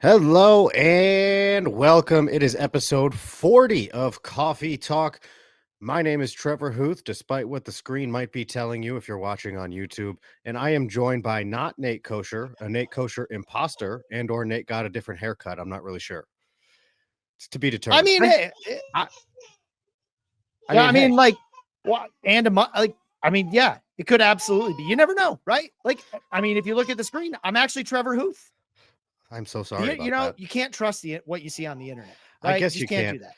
Hello and welcome. It is episode 40 of Coffee Talk. My name is Trevor Huth, despite what the screen might be telling you if you're watching on YouTube. And I am joined by not Nate Kosher, a Nate Kosher imposter, and or Nate got a different haircut. I'm not really sure. It's to be I determined. mean, hey, I, I yeah, mean, I hey, mean, like, what? And I mean, yeah, it could absolutely be. You never know, right? Like, I mean, if you look at the screen, I'm actually Trevor Huth. I'm so sorry You about know, that. you can't trust what you see on the internet, I right? You guess you just can't can't. do that.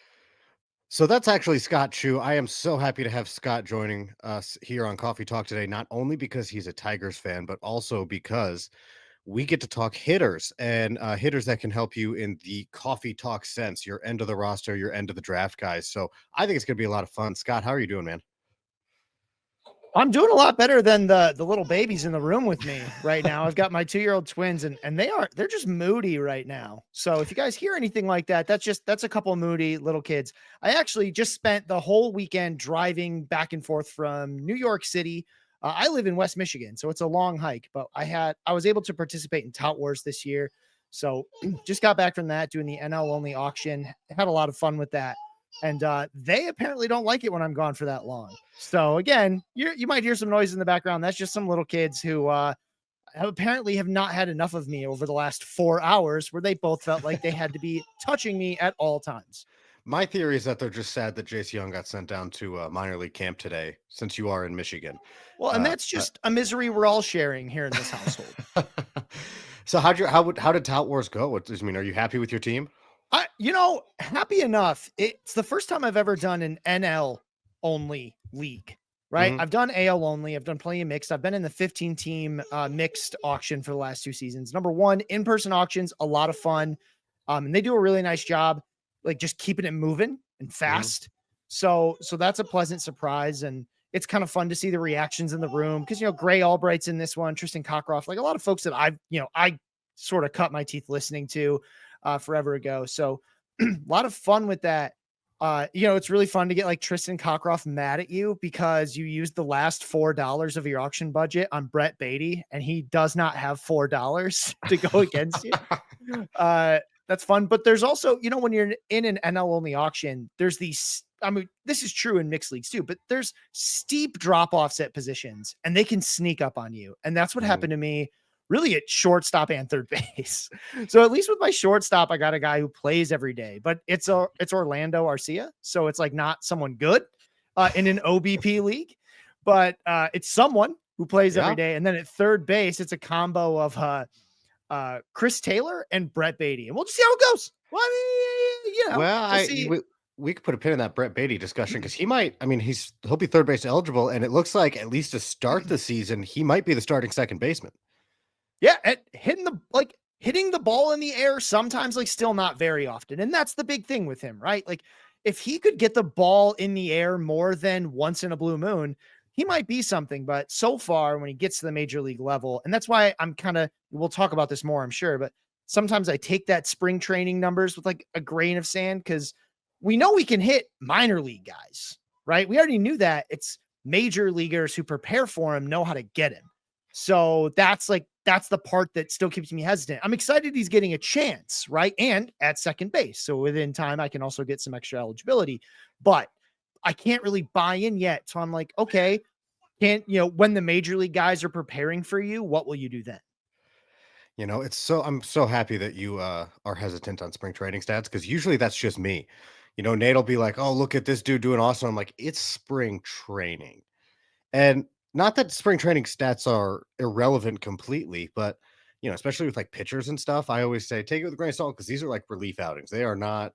So that's actually Scott Chu. I am so happy to have Scott joining us here on Coffee Talk today, not only because he's a Tigers fan, but also because we get to talk hitters and hitters that can help you in the coffee talk sense, your end of the roster, your end of the draft guys. So I think it's going to be a lot of fun. Scott, how are you doing, man? I'm doing a lot better than the little babies in the room with me right now. I've got my 2-year-old twins and they're just moody right now. So if you guys hear anything like that, that's a couple of moody little kids. I actually just spent the whole weekend driving back and forth from New York City. I live in West Michigan, so it's a long hike, but I was able to participate in Tout Wars this year. So just got back from that, doing the NL only auction. Had a lot of fun with that. And they apparently don't like it when I'm gone for that long. So again, you might hear some noise in the background. That's just some little kids who apparently have not had enough of me over the last 4 hours, where they both felt like they had to be touching me at all times. My theory is that they're just sad that Jace Young got sent down to minor league camp today, since you are in Michigan. Well, and that's But just a misery we're all sharing here in this household. so how did Tout Wars go? I mean, are you happy with your team? Happy enough. It's the first time I've ever done an NL only league, right? Mhm. I've done AL only. I've done plenty of mixed. I've been in the 15 team mixed auction for the last 2 seasons. Number one, in-person auctions, a lot of fun. And they do a really nice job, like just keeping it moving and Mhm. fast. So that's a pleasant surprise. And it's kind of fun to see the reactions in the room. Cause Gray Albright's in this one, Tristan Cockcroft, like a lot of folks that I sort of cut my teeth listening to forever ago. So a lot of fun with that. It's really fun to get like Tristan Cockcroft mad at you because you used the last $4 of your auction budget on Brett Beatty and he does not have $4 to go against you. That's fun. But there's also, when you're in an NL only auction, there's these, I mean, this is true in mixed leagues too, but there's steep drop offs at positions and they can sneak up on you. And that's what Mhm. happened to me really at shortstop and third base. So at least with my shortstop, I got a guy who plays every day, but it's Orlando Arcia. So it's like not someone good in an OBP league, but it's someone who plays every Yeah. day. And then at third base, it's a combo of Chris Taylor and Brett Beatty. And we'll just see how it goes. Well, I mean, Well, we'll see. we could put a pin in that Brett Beatty discussion because he might. I mean, he'll be third base eligible, and it looks like at least to start the season, he might be the starting second baseman. Yeah, at hitting the ball in the air sometimes, like still not very often. And that's the big thing with him, right? Like if he could get the ball in the air more than once in a blue moon, he might be something. But so far, when he gets to the major league level, and that's why we'll talk about this more, I'm sure, but sometimes I take that spring training numbers with like a grain of sand because we know we can hit minor league guys, right? We already knew that. It's major leaguers who prepare for him know how to get him. So that's the part that still keeps me hesitant. I'm excited he's getting a chance, right? And at second base. So within time, I can also get some extra eligibility, but I can't really buy in yet. So I'm like, okay, when the major league guys are preparing for you, what will you do then? I'm so happy that you are hesitant on spring training stats because usually that's just me. Nate will be like, "Oh, look at this dude doing awesome." I'm like, "It's spring training," and not that spring training stats are irrelevant completely, but especially with like pitchers and stuff, I always say take it with a grain of salt because these are like relief outings. They are not,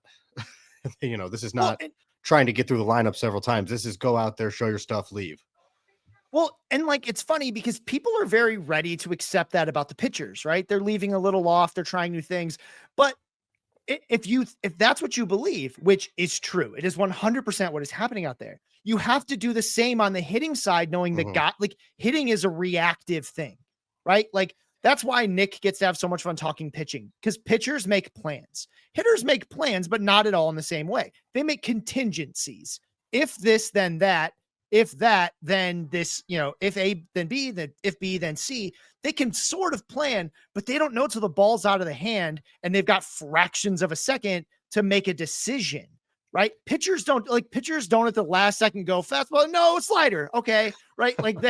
this is Well, not trying to get through the lineup several times. This is go out there, show your stuff, leave. and like it's funny because people are very ready to accept that about the pitchers, right? They're leaving a little off, they're trying new things. But if that's what you believe, which is true, it is 100% what is happening out there. You have to do the same on the hitting side, knowing that Mhm. hitting is a reactive thing, right? Like that's why Nick gets to have so much fun talking pitching because pitchers make plans, hitters make plans, but not at all in the same way. They make contingencies. If this, then that. If that, then this. If A, then B. Then if B, then C. they can sort of plan, but they don't know till the ball's out of the hand and they've got fractions of a second to make a decision. Right? Pitchers don't at the last second go fastball. No, slider. Okay. Right. Like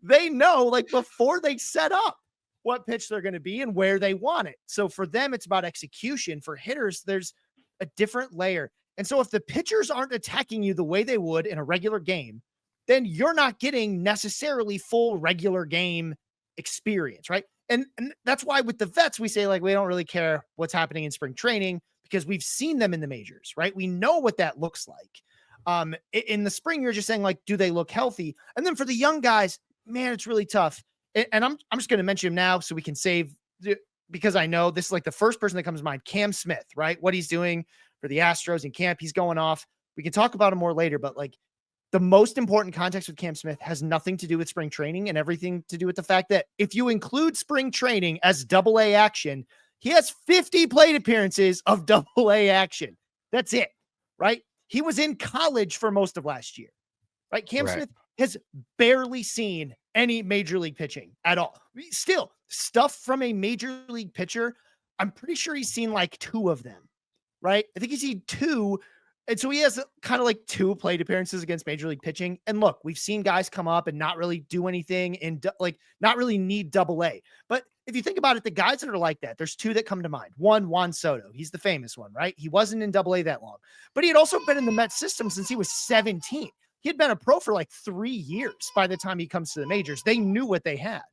they know like before they set up what pitch they're going to be and where they want it. So for them, it's about execution. For hitters, there's a different layer. And so if the pitchers aren't attacking you the way they would in a regular game, then you're not getting necessarily full regular game experience. Right. And that's why with the vets, we say like, we don't really care what's happening in spring training because we've seen them in the majors, right? We know what that looks like. In the spring, you're just saying like, do they look healthy? And then for the young guys, man, it's really tough. And I'm just going to mention him now so we can save, because I know this is like the first person that comes to mind, Cam Smith, right? What he's doing for the Astros in camp, he's going off. We can talk about him more later, but like the most important context with Cam Smith has nothing to do with spring training and everything to do with the fact that if you include spring training as AA action, he has 50 plate appearances of AA action. That's it, right? He was in college for most of last year, right? Cam Smith has barely seen any major league pitching at all. Still, stuff from a major league pitcher, I'm pretty sure he's seen like 2 of them, right? I think he's seen 2. And so he has kind of like 2 plate appearances against major league pitching. And look, we've seen guys come up and not really do anything and like not really need AA. But if you think about it, the guys that are like that, there's 2 that come to mind. One, Juan Soto. He's the famous one, right? He wasn't in AA that long, but he had also been in the Mets system since he was 17. He had been a pro for like 3 years by the time he comes to the majors. They knew what they had,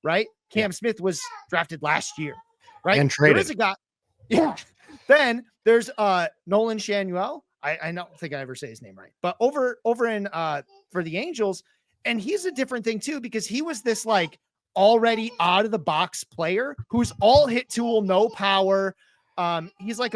right? Cam Smith was drafted last year, right? And traded. There is a guy. Yeah. Then there's Nolan Shanuel. I don't think I ever say his name right, but over in for the Angels, and he's a different thing too, because he was this like already out of the box player who's all hit tool, no power. He's like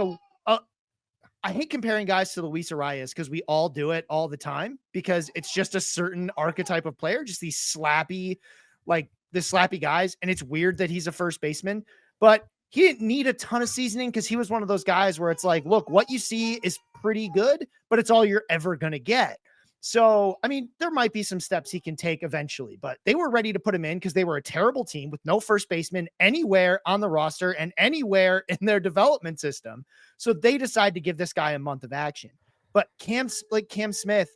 I hate comparing guys to Luis Arias because we all do it all the time because it's just a certain archetype of player, just these slappy, like the slappy guys. And it's weird that he's a first baseman, but he didn't need a ton of seasoning because he was one of those guys where it's like, look, what you see is pretty good, but it's all you're ever going to get. So, I mean, there might be some steps he can take eventually, but they were ready to put him in because they were a terrible team with no first baseman anywhere on the roster and anywhere in their development system. So they decided to give this guy a month of action. But Cam Smith,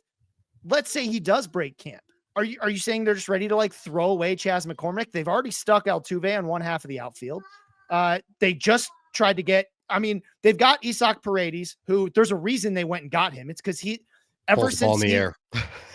let's say he does break camp. Are you saying they're just ready to like throw away Chas McCormick? They've already stuck Altuve on one half of the outfield. They just tried to get, I mean, they've got Isaac Paredes, who there's a reason they went and got him. It's because he, ever since in the air.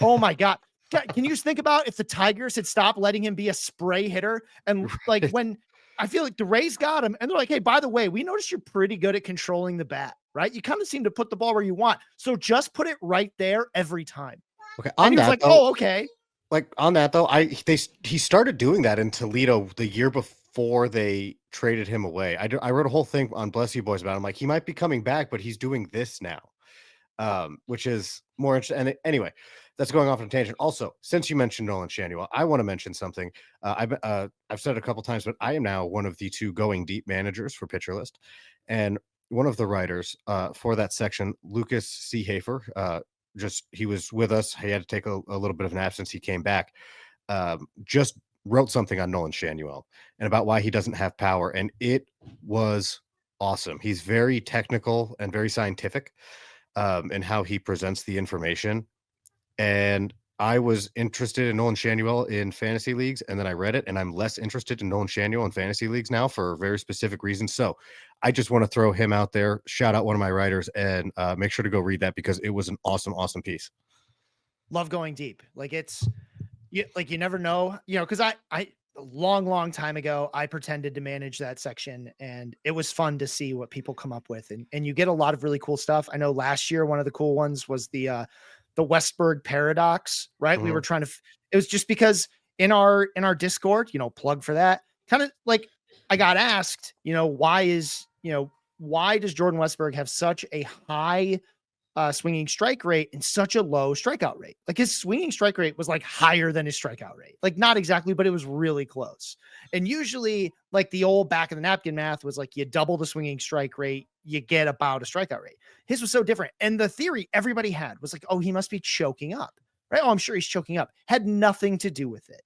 Oh my God. Can you just think about if the Tigers had stopped letting him be a spray hitter? And like when I feel like the Rays got him and they're like, hey, by the way, we noticed you're pretty good at controlling the bat, right? You kind of seem to put the ball where you want. So just put it right there every time. Okay. And he was like, oh, okay. Like on that though, he started doing that in Toledo the year before they traded him away. I wrote a whole thing on Bless You Boys about him. Like he might be coming back, but he's doing this now, which is more interesting. And anyway, that's going off on a tangent. Also, since you mentioned Nolan Shanuel, I want to mention something. I've said it a couple times, but I am now one of the 2 going deep managers for Pitcher List, and one of the writers for that section, Lucas C. Hafer, he was with us. He had to take a little bit of an absence. He came back. Just wrote something on Nolan Shanuel and about why he doesn't have power, and it was awesome. He's very technical and very scientific in how he presents the information. And I was interested in Nolan Shanuel in fantasy leagues, and then I read it, and I'm less interested in Nolan Shanuel in fantasy leagues now for very specific reasons. So I just want to throw him out there, shout out one of my writers, and make sure to go read that because it was an awesome, awesome piece. Love going deep. Like you never know, because I a long time ago, I pretended to manage that section and it was fun to see what people come up with. And you get a lot of really cool stuff. I know last year, one of the cool ones was the Westberg paradox, right? Mm-hmm. We were trying to, it was just because in our Discord, plug for that, kind of like I got asked, why does Jordan Westberg have such a high swinging strike rate and such a low strikeout rate? Like his swinging strike rate was like higher than his strikeout rate, like not exactly, but it was really close. And usually like the old back of the napkin math was like, you double the swinging strike rate, you get about a strikeout rate. His was so different. And the theory everybody had was like, oh, he must be choking up, right? Oh, I'm sure he's choking up. Had nothing to do with it.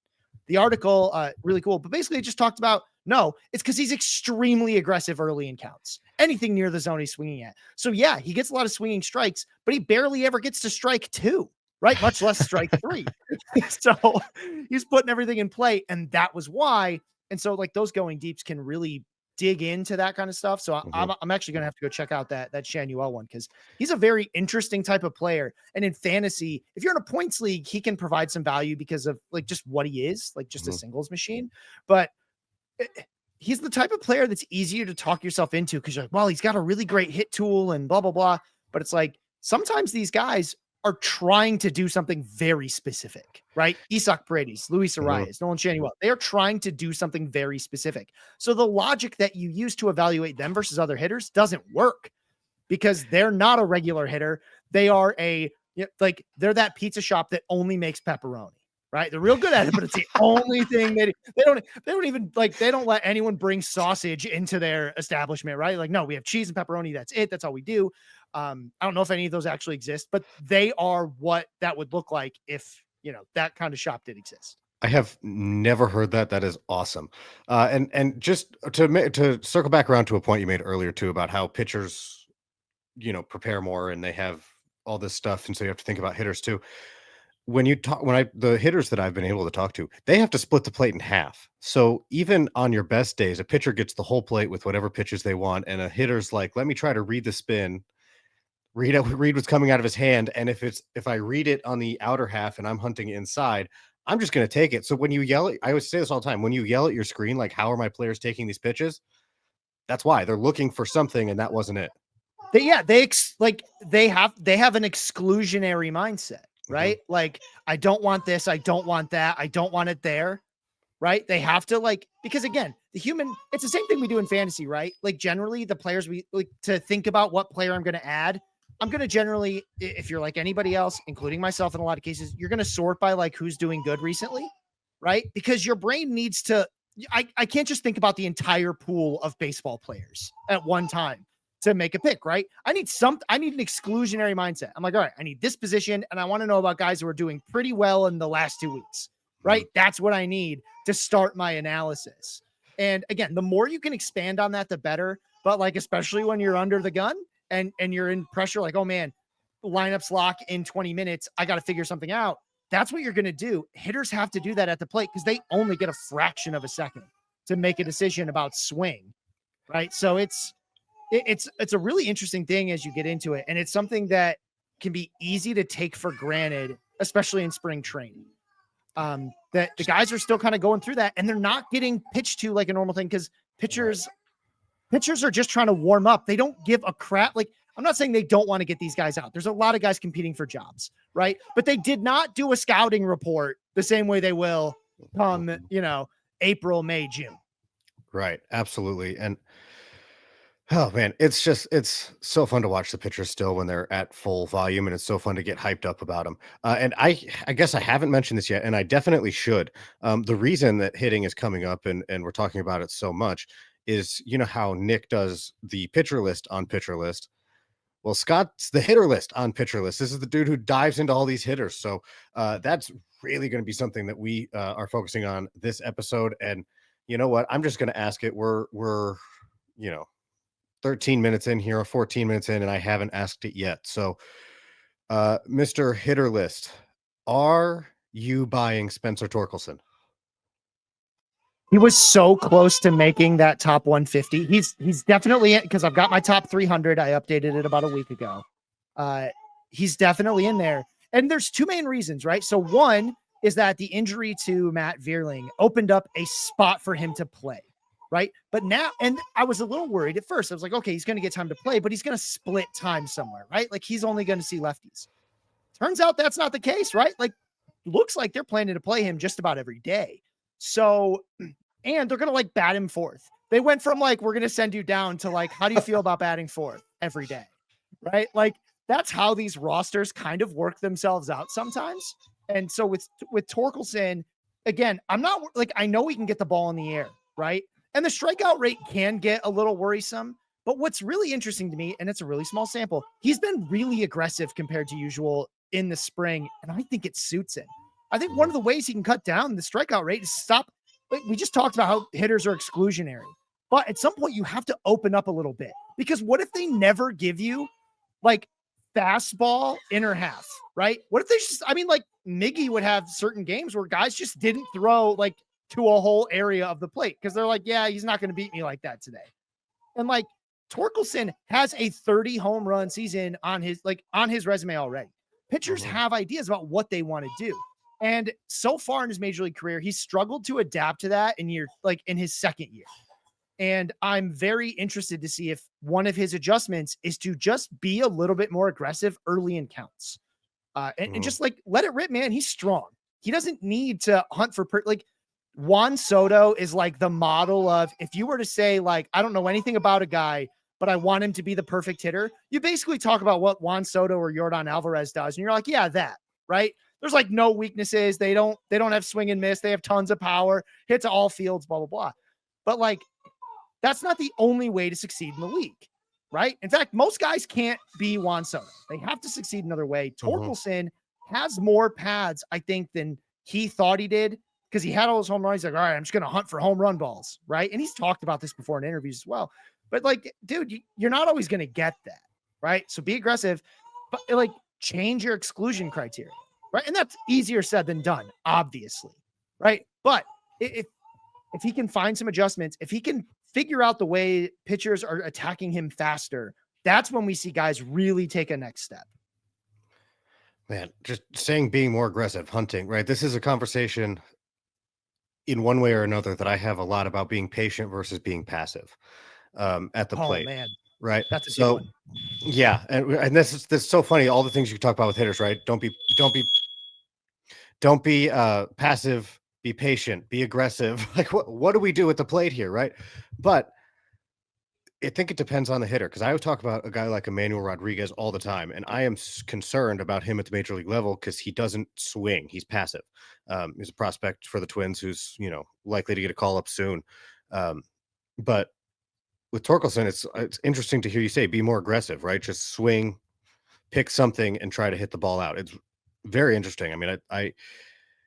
the article, really cool, but basically it just talked about, no, it's because he's extremely aggressive early in counts. Anything near the zone he's swinging at. So yeah, he gets a lot of swinging strikes, but he barely ever gets to strike 2, right? Much less strike 3. So he's putting everything in play, and that was why. And so like those going deeps can really dig into that kind of stuff. So Mhm. I'm actually gonna have to go check out that Shanuel one, because he's a very interesting type of player. And in fantasy, if you're in a points league, he can provide some value because of like just what he is, like just a Mhm. singles machine. But he's the type of player that's easier to talk yourself into, because you're like, well, he's got a really great hit tool and blah blah blah. But it's like sometimes these guys are trying to do something very specific, right? Isak Paredes, Luis Mhm. Arias, Nolan Shanuel, they are trying to do something very specific. So the logic that you use to evaluate them versus other hitters doesn't work, because they're not a regular hitter. They are like they're that pizza shop that only makes pepperoni, right? They're real good at it, but it's the only thing they don't even like, they don't let anyone bring sausage into their establishment, right? Like, no, we have cheese and pepperoni. That's it. That's all we do. I don't know if any of those actually exist, but they are what that would look like if, that kind of shop did exist. I have never heard that. That is awesome. And just to circle back around to a point you made earlier too about how pitchers, prepare more and they have all this stuff, and so you have to think about hitters too. The hitters that I've been able to talk to, they have to split the plate in half. So even on your best days, a pitcher gets the whole plate with whatever pitches they want, and a hitter's like, "Let me try to read the spin, read what's coming out of his hand, and if I read it on the outer half and I'm hunting inside, I'm just going to take it." So when you yell at, I always say this all the time, when you yell at your screen, like, "How are my players taking these pitches?" That's why they're looking for something, and that wasn't it. They have an exclusionary mindset, Hmm. right? Like, I don't want this, I don't want that, I don't want it there, right? They have to, like, because again, it's the same thing we do in fantasy, right? Like, generally, the players we like to think about what player I'm going to add. I'm going to generally, if you're like anybody else, including myself in a lot of cases, you're going to sort by like who's doing good recently, right? Because your brain needs to, I can't just think about the entire pool of baseball players at one time to make a pick, right? I need an exclusionary mindset. I'm like, all right, I need this position, and I want to know about guys who are doing pretty well in the last 2 weeks, Hmm. right? That's what I need to start my analysis. And again, the more you can expand on that, the better. But like, especially when you're under the gun and you're in pressure, like, oh man, lineups lock in 20 minutes, I got to figure something out. That's what you're going to do. Hitters have to do that at the plate because they only get a fraction of a second to make a decision about swing, right? So it's a really interesting thing as you get into it, and it's something that can be easy to take for granted, especially in spring training. That the guys are still kind of going through that, and they're not getting pitched to like a normal thing, because Right. pitchers are just trying to warm up. They don't give a crap. Like, I'm not saying they don't want to get these guys out. There's a lot of guys competing for jobs, right? But they did not do a scouting report the same way they will come, Mhm. April, May, June. Right. Absolutely. And oh man, it's so fun to watch the pitchers still when they're at full volume, and it's so fun to get hyped up about them. And I guess I haven't mentioned this yet, and I definitely should. The reason that hitting is coming up, and we're talking about it so much, is how Nick does the pitcher list on pitcher list. Well, Scott's the hitter list on pitcher list. This is the dude who dives into all these hitters. So that's really going to be something that we are focusing on this episode. And you know what? I'm just going to ask it. We're you know 13 minutes in here, or 14 minutes in, and I haven't asked it yet. So, Mr. Hitter List, are you buying Spencer Torkelson? He was so close to making that top 150. He's definitely in, because I've got my top 300. I updated it about a week ago. Uh, he's definitely in there. And there's two main reasons, right? So one is that the injury to Matt Vierling opened up a spot for him to play, right? But now, and I was a little worried at first. I was like, okay, he's going to get time to play, but he's going to split time somewhere, right? Like, he's only going to see lefties. Turns out that's not the case, right? Like, looks like they're planning to play him just about every day. So, and they're going to like bat him fourth. They went from like, we're going to send you down to like, how do you feel about batting fourth every day? Right? Like, that's how these rosters kind of work themselves out sometimes. And so with Torkelson, again, I'm not like, I know he can get the ball in the air, right? And the strikeout rate can get a little worrisome. But what's really interesting to me, and it's a really small sample, he's been really aggressive compared to usual in the spring, and I think it suits him. I think one Mhm. of the ways he can cut down the strikeout rate is stop. Like, we just talked about how hitters are exclusionary, but at some point you have to open up a little bit, because what if they never give you like fastball inner half, right? What if they just, I mean, like Miggy would have certain games where guys just didn't throw like to a whole area of the plate because they're like, yeah, he's not going to beat me like that today. And like Torkelson has a 30 home run season on his resume already. Pitchers Mhm. have ideas about what they want to do. And so far in his major league career, he's struggled to adapt to that in his second year. And I'm very interested to see if one of his adjustments is to just be a little bit more aggressive early in counts. And Mhm. just like let it rip, man. He's strong. He doesn't need to hunt for like Juan Soto is like the model of, if you were to say, like, I don't know anything about a guy, but I want him to be the perfect hitter, you basically talk about what Juan Soto or Yordan Alvarez does. And you're like, yeah, that, right? There's like no weaknesses. They don't have swing and miss. They have tons of power, hits all fields, blah, blah, blah. But like, that's not the only way to succeed in the league, right? In fact, most guys can't be Juan Soto. They have to succeed another way. Mhm. Torkelson has more pads, I think, than he thought he did, because he had all those home runs. He's like, all right, I'm just going to hunt for home run balls, right? And he's talked about this before in interviews as well. But like, dude, you're not always going to get that, right? So be aggressive, but like change your exclusion criteria, right? And that's easier said than done, obviously, right? But if he can find some adjustments, if he can figure out the way pitchers are attacking him faster, that's when we see guys really take a next step. Man, just saying being more aggressive, hunting, right? This is a conversation in one way or another that I have a lot about being patient versus being passive at the Oh plate, man, right? that's a good So one. yeah, and this is so funny. All the things you talk about with hitters, right? Don't be passive. Be patient. Be aggressive. Like what do we do at the plate here, right? But I think it depends on the hitter because I would talk about a guy like Emmanuel Rodriguez all the time, and I am concerned about him at the major league level because he doesn't swing; he's passive. He's a prospect for the Twins who's likely to get a call up soon. Um, but with Torkelson, it's interesting to hear you say be more aggressive, right? Just swing, pick something, and try to hit the ball out. It's very interesting. I mean, I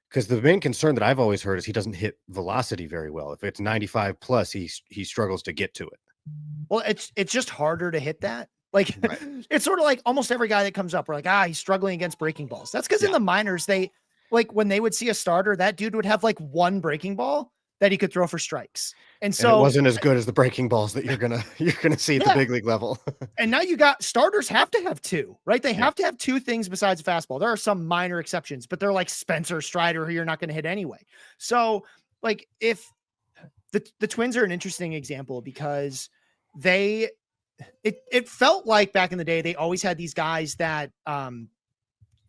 because the main concern that I've always heard is he doesn't hit velocity very well. If it's 95 plus, he struggles to get to it. Well, it's just harder to hit that. Like Right. it's sort of like almost every guy that comes up, we're like, he's struggling against breaking balls. That's because in Yeah. the minors, they like when they would see a starter, that dude would have like one breaking ball that he could throw for strikes. And And it so, wasn't as good as the breaking balls that you're gonna see at the yeah, big league level. and now you got starters have to have two, right? They Yeah. have to have two things besides fastball. There are some minor exceptions, but they're like Spencer Strider, who you're not going to hit anyway. So, like, if the Twins are an interesting example because they it felt like back in the day they always had these guys that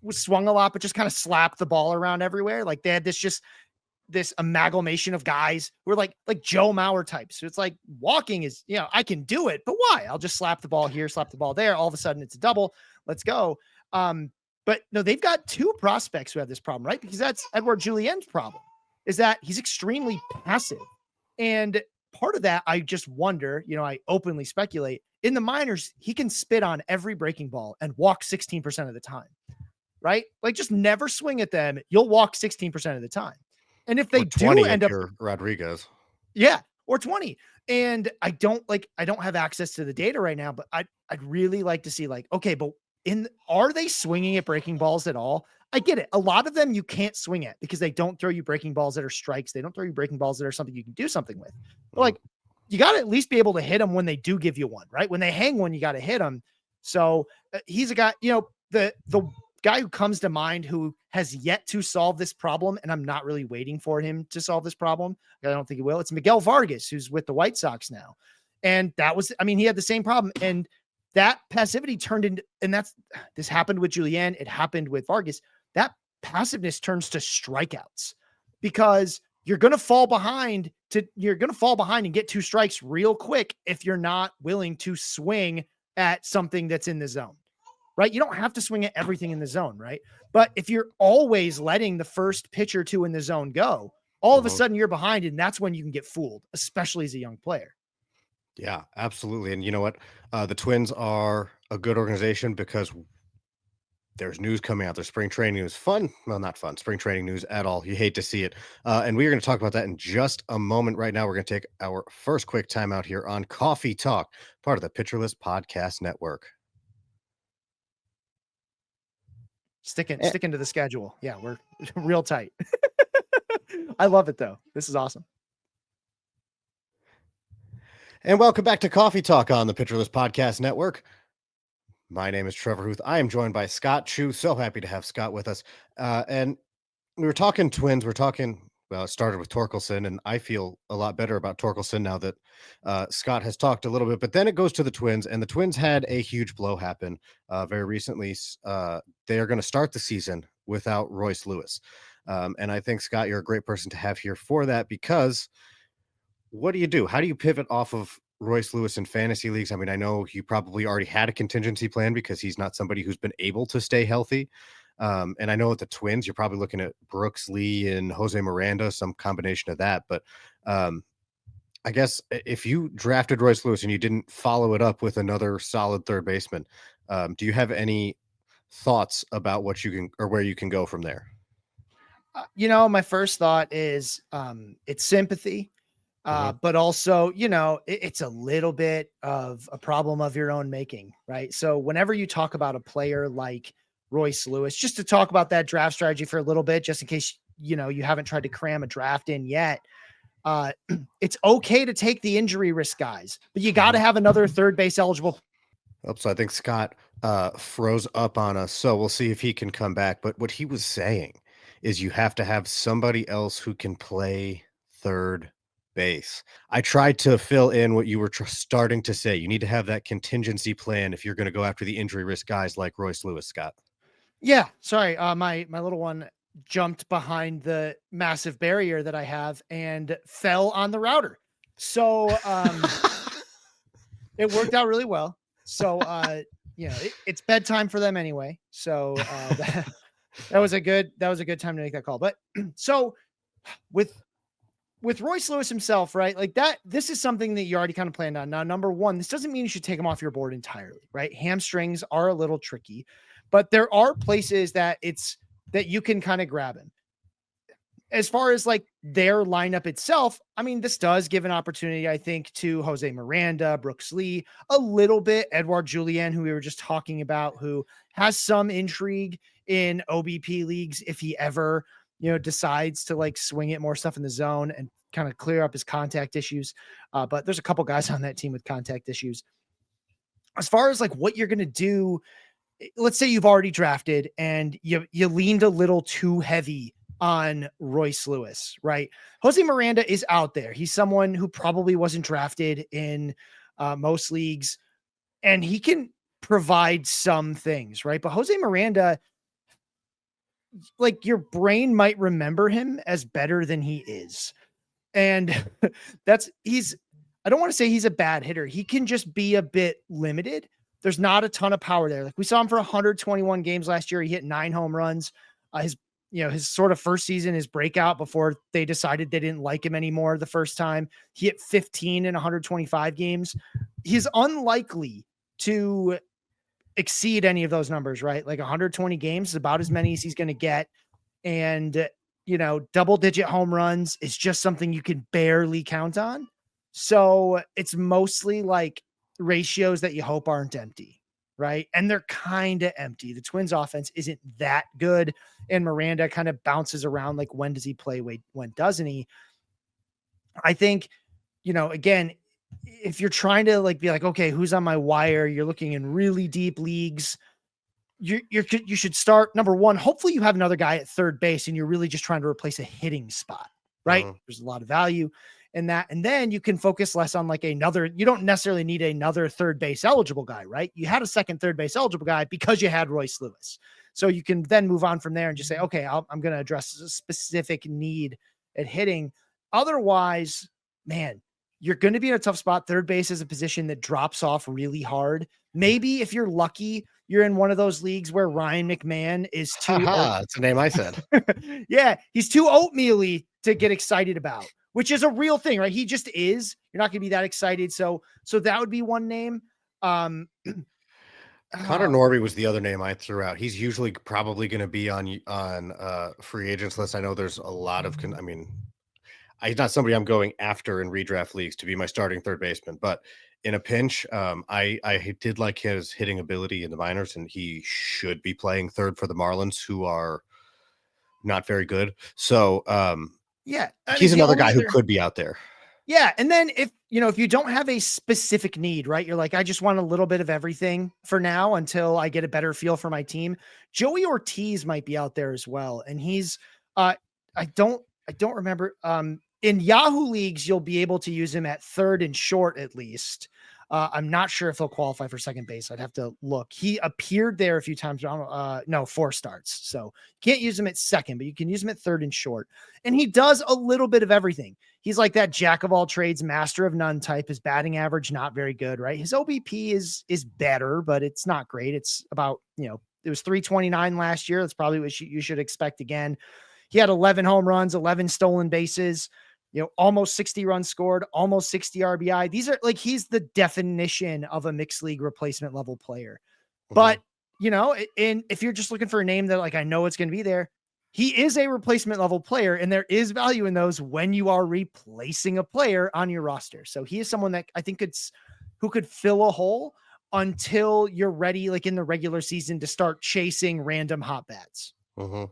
was swung a lot, but just kind of slapped the ball around everywhere. Like they had this amalgamation of guys who are like Joe Mauer types. So it's like walking is, I can do it, but why? I'll just slap the ball here, slap the ball there. All of a sudden it's a double. Let's go. But no, they've got two prospects who have this problem, right? Because that's Edward Julien's problem, is that he's extremely passive. And part of that, I just wonder, I openly speculate in the minors, he can spit on every breaking ball and walk 16% of the time, right? Like just never swing at them. You'll walk 16% of the time. And if they Or do 20 end if up, you're Rodriguez. yeah, or 20. And I don't have access to the data right now, but I'd really like to see like, okay, but are they swinging at breaking balls at all? I get it. A lot of them you can't swing at because they don't throw you breaking balls that are strikes. They don't throw you breaking balls that are something you can do something with. But Mhm. like, you got to at least be able to hit them when they do give you one, right? When they hang one, you got to hit them. So he's a guy, the guy who comes to mind who has yet to solve this problem, and I'm not really waiting for him to solve this problem. I don't think he will. It's Miguel Vargas, who's with the White Sox now. And he had the same problem. And that passivity turned into, and this happened with Julien. It happened with Vargas. That passiveness turns to strikeouts because you're going to fall behind and get two strikes real quick if you're not willing to swing at something that's in the zone, right? You don't have to swing at everything in the zone, right? But if you're always letting the first pitch or two in the zone go, all of a Mhm. sudden you're behind, and that's when you can get fooled, especially as a young player. Yeah, absolutely, and you know what? The Twins are a good organization because There's news coming out. There's spring training news. Fun. Well, not fun. Spring training news at all. You hate to see it. And we are going to talk about that in just a moment. Right now, we're going to take our first quick time out here on Coffee Talk, part of the Pitcherless Podcast Network. Eh, Sticking to the schedule. Yeah, we're real tight. I love it though. This is awesome. And welcome back to Coffee Talk on the Pitcherless Podcast Network. My name is Trevor Huth. I am joined by Scott Chu. So happy to have Scott with us. And we were talking Twins. We're talking, well, it started with Torkelson, and I feel a lot better about Torkelson now that Scott has talked a little bit. But then it goes to the Twins, and the Twins had a huge blow happen very recently. They are going to start the season without Royce Lewis. And I think, Scott, you're a great person to have here for that, because what do you do? How do you pivot off of Royce Lewis in fantasy leagues? I mean, I know you probably already had a contingency plan because he's not somebody who's been able to stay healthy. And I know with the Twins, you're probably looking at Brooks Lee and Jose Miranda, some combination of that. But I guess if you drafted Royce Lewis and you didn't follow it up with another solid third baseman, do you have any thoughts about what you can or where you can go from there? My first thought is it's sympathy. Hmm. But also, it's a little bit of a problem of your own making, right? So whenever you talk about a player like Royce Lewis, just to talk about that draft strategy for a little bit, just in case, you haven't tried to cram a draft in yet, it's okay to take the injury risk guys, but you got to have another third base eligible. Oops, I think Scott froze up on us, so we'll see if he can come back. But what he was saying is you have to have somebody else who can play third base. I tried to fill in what you were starting to say. You need to have that contingency plan if you're going to go after the injury risk guys like Royce Lewis, Scott. Yeah, sorry. My little one jumped behind the massive barrier that I have and fell on the router. So it worked out really well. So it's bedtime for them anyway. So that was a good time to make that call. But so with Royce Lewis himself, right? Like that, this is something that you already kind of planned on. Now, number one, this doesn't mean you should take him off your board entirely, right? Hamstrings are a little tricky, but there are places that you can kind of grab him. As far as like their lineup itself, I mean, this does give an opportunity, I think, to Jose Miranda, Brooks Lee, a little bit, Edouard Julien, who we were just talking about, who has some intrigue in OBP leagues if he ever, decides to like swing it more stuff in the zone and kind of clear up his contact issues. But there's a couple guys on that team with contact issues. As far as like what you're going to do, let's say you've already drafted and you leaned a little too heavy on Royce Lewis, right? Jose Miranda is out there. He's someone who probably wasn't drafted in most leagues, and he can provide some things, right? But Jose Miranda, like your brain might remember him as better than he is. And I don't want to say he's a bad hitter. He can just be a bit limited. There's not a ton of power there. Like we saw him for 121 games last year. He hit 9 home runs. His sort of first season, his breakout before they decided they didn't like him anymore the first time, he hit 15 in 125 games. He's unlikely to exceed any of those numbers, right? Like 120 games is about as many as he's going to get. And, double digit home runs is just something you can barely count on. So it's mostly like ratios that you hope aren't empty, right? And they're kind of empty. The Twins offense isn't that good. And Miranda kind of bounces around like, when does he play? When doesn't he? I think, again, if you're trying to like be like, okay, who's on my wire? You're looking in really deep leagues. You should start number one. Hopefully you have another guy at third base and you're really just trying to replace a hitting spot, right? Mhm. There's a lot of value in that. And then you can focus less on like you don't necessarily need another third base eligible guy, right? You had a second third base eligible guy because you had Royce Lewis. So you can then move on from there and just say, okay, I'm going to address a specific need at hitting. Otherwise, man, you're going to be in a tough spot. Third base is a position that drops off really hard. Maybe if you're lucky, you're in one of those leagues where Ryan McMahon is too, That's the name I said. yeah, he's too oatmeal-y to get excited about, which is a real thing, right? He just is. You're not going to be that excited. So that would be one name. Connor Oh, Norby was the other name I threw out. He's usually probably going to be on free agents list. I know there's a lot of. I mean, he's not somebody I'm going after in redraft leagues to be my starting third baseman, but in a pinch, I did like his hitting ability in the minors, and he should be playing third for the Marlins, who are not very good. So yeah. I mean, he's the another only guy who other could be out there. Yeah, and then if you don't have a specific need, right? You're like, I just want a little bit of everything for now until I get a better feel for my team. Joey Ortiz might be out there as well, and he's uh I don't remember in Yahoo leagues you'll be able to use him at third and short at least. I'm not sure if he'll qualify for second base. I'd have to look. He appeared there a few times. No, 4 starts. So can't use him at second, but you can use him at third and short. And he does a little bit of everything. He's like that jack of all trades, master of none type. His batting average, not very good, right? His OBP is better, but it's not great. It's about, it was 329 last year. That's probably what you should expect again. He had 11 home runs, 11 stolen bases, almost 60 runs scored, almost 60 RBI. These are like, he's the definition of a mixed league replacement level player. Mhm. But, and if you're just looking for a name that like, I know it's going to be there, he is a replacement level player, and there is value in those when you are replacing a player on your roster. So he is someone that I think who could fill a hole until you're ready, like in the regular season, to start chasing random hot bats. Mhm.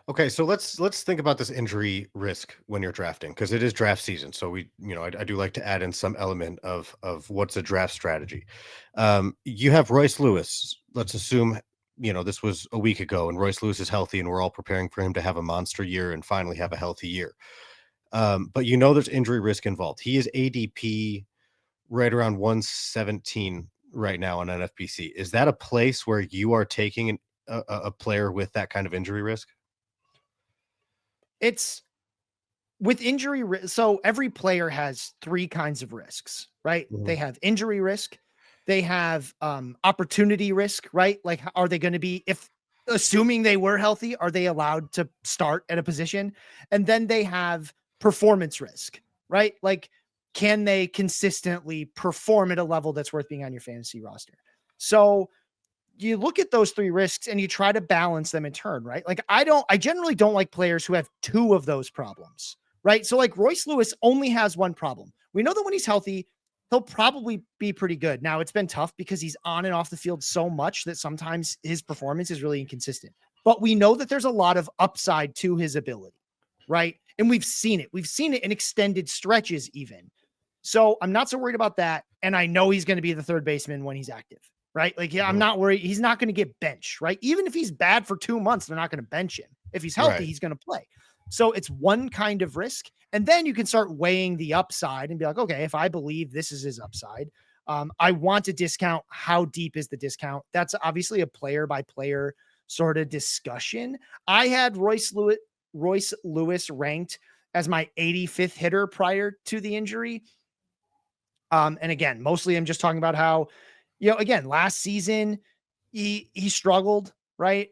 Okay, so let's think about this injury risk when you're drafting, because it is draft season. So I do like to add in some element of what's a draft strategy. You have Royce Lewis. Let's assume this was a week ago, and Royce Lewis is healthy, and we're all preparing for him to have a monster year and finally have a healthy year. But there's injury risk involved. He is ADP right around 117 right now on NFBC. Is that a place where you are taking a player with that kind of injury risk? It's with injury. So every player has 3 kinds of risks, right? They Mhm. have injury risk. They have opportunity risk, right? Like, are they going to be, if assuming they were healthy, are they allowed to start at a position? And then they have performance risk, right? Like, can they consistently perform at a level that's worth being on your fantasy roster? So you look at those 3 risks and you try to balance them in turn, right? Like, I generally don't like players who have 2 of those problems, right? So like Royce Lewis only has 1 problem. We know that when he's healthy, he'll probably be pretty good. Now it's been tough because he's on and off the field so much that sometimes his performance is really inconsistent, but we know that there's a lot of upside to his ability, right? And we've seen it. We've seen it in extended stretches even. So I'm not so worried about that. And I know he's going to be the third baseman when he's active, right? Like, yeah, I'm Mhm. not worried. He's not going to get benched, right? Even if he's bad for 2 months, they're not going to bench him. If he's healthy, Right. he's going to play. So it's one kind of risk. And then you can start weighing the upside and be like, okay, if I believe this is his upside, I want to discount. How deep is the discount? That's obviously a player by player sort of discussion. I had Royce Lewis ranked as my 85th hitter prior to the injury. And again, mostly I'm just talking about how, again, last season he struggled, right?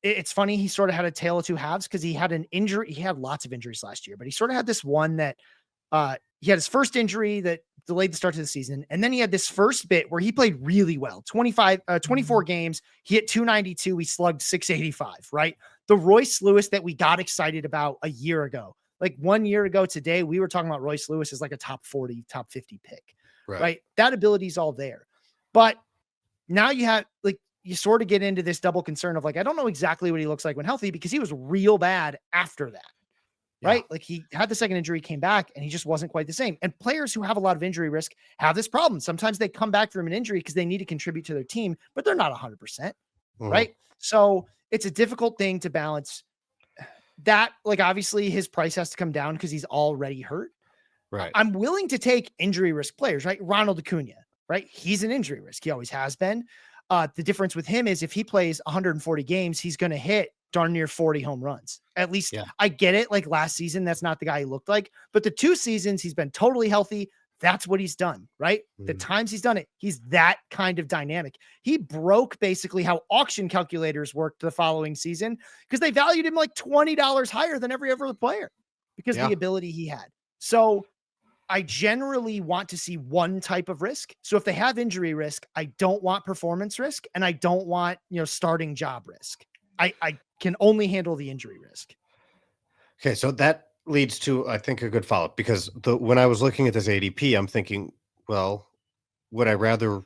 It's funny, he sort of had a tale of 2 halves because he had an injury. He had lots of injuries last year, but he sort of had this one that he had his first injury that delayed the start to the season. And then he had this first bit where he played really well. 24 games, he hit 292, he slugged 685, right? The Royce Lewis that we got excited about a year ago. Like 1 year ago today, we were talking about Royce Lewis as like a top 40, top 50 pick, Right. right? That ability is all there. But now you have like, you sort of get into this double concern of like, I don't know exactly what he looks like when healthy because he was real bad after that, Yeah. right? Like he had the second injury, came back, and he just wasn't quite the same. And players who have a lot of injury risk have this problem. Sometimes they come back from an injury because they need to contribute to their team, but they're not 100%, Mhm. right? So it's a difficult thing to balance that. Like, obviously, his price has to come down because he's already hurt. Right. I'm willing to take injury risk players, right? Ronald Acuna, right? He's an injury risk. He always has been. The difference with him is if he plays 140 games, he's going to hit darn near 40 home runs. At least Yeah. I get it. Like last season, that's not the guy he looked like, but the 2 seasons he's been totally healthy. That's what he's done, right? The Mhm. times he's done it, he's that kind of dynamic. He broke basically how auction calculators worked the following season because they valued him like $20 higher than every other player because of Yeah. the ability he had. So I generally want to see one type of risk. So if they have injury risk, I don't want performance risk, and I don't want, starting job risk. I can only handle the injury risk. Okay, so that leads to, I think, a good follow-up because when I was looking at this ADP, I'm thinking, well, would I rather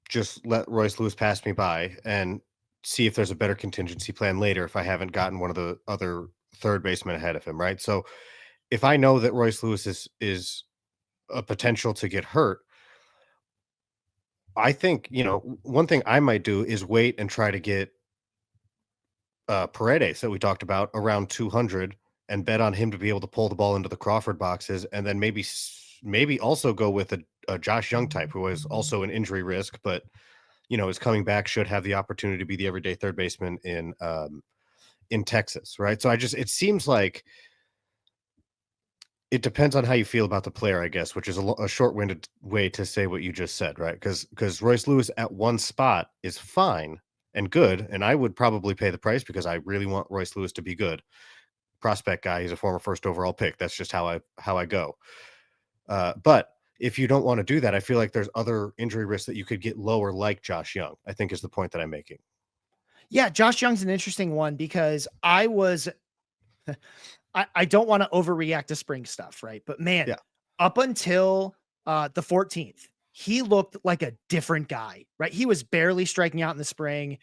just let Royce Lewis pass me by and see if there's a better contingency plan later if I haven't gotten one of the other third baseman ahead of him, right? So if I know that Royce Lewis is a potential to get hurt, I think, one thing I might do is wait and try to get Paredes that we talked about around 200 and bet on him to be able to pull the ball into the Crawford boxes, and then maybe also go with a Josh Young type who is also an injury risk, but is coming back, should have the opportunity to be the everyday third baseman in Texas, right? So it seems like it depends on how you feel about the player, I guess, which is a short-winded way to say what you just said, right? Because Royce Lewis at one spot is fine and good, and I would probably pay the price because I really want Royce Lewis to be good. Prospect guy, he's a former first overall pick. That's just how I go. But if you don't want to do that, I feel like there's other injury risks that you could get lower, like Josh Young, I think is the point that I'm making. Yeah, Josh Young's an interesting one because I don't want to overreact to spring stuff, right? But man, Yeah. up until the 14th, he looked like a different guy, right? He was barely striking out in the spring.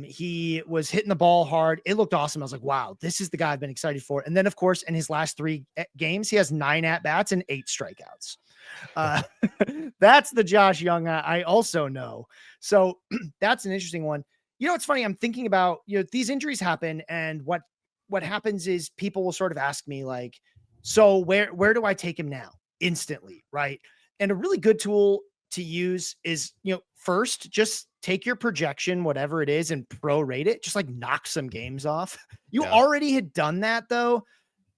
He was hitting the ball hard. It looked awesome. I was like, wow, this is the guy I've been excited for. And then, of course, in his last three games, he has 9 at bats and 8 strikeouts. Uh, that's the Josh Young I also know. So that's an interesting one. It's funny. I'm thinking about, these injuries happen, and what happens is people will sort of ask me like, so where do I take him now? Instantly, right? And a really good tool to use is, first just take your projection, whatever it is, and prorate it, just like knock some games off. You Yeah. already had done that though,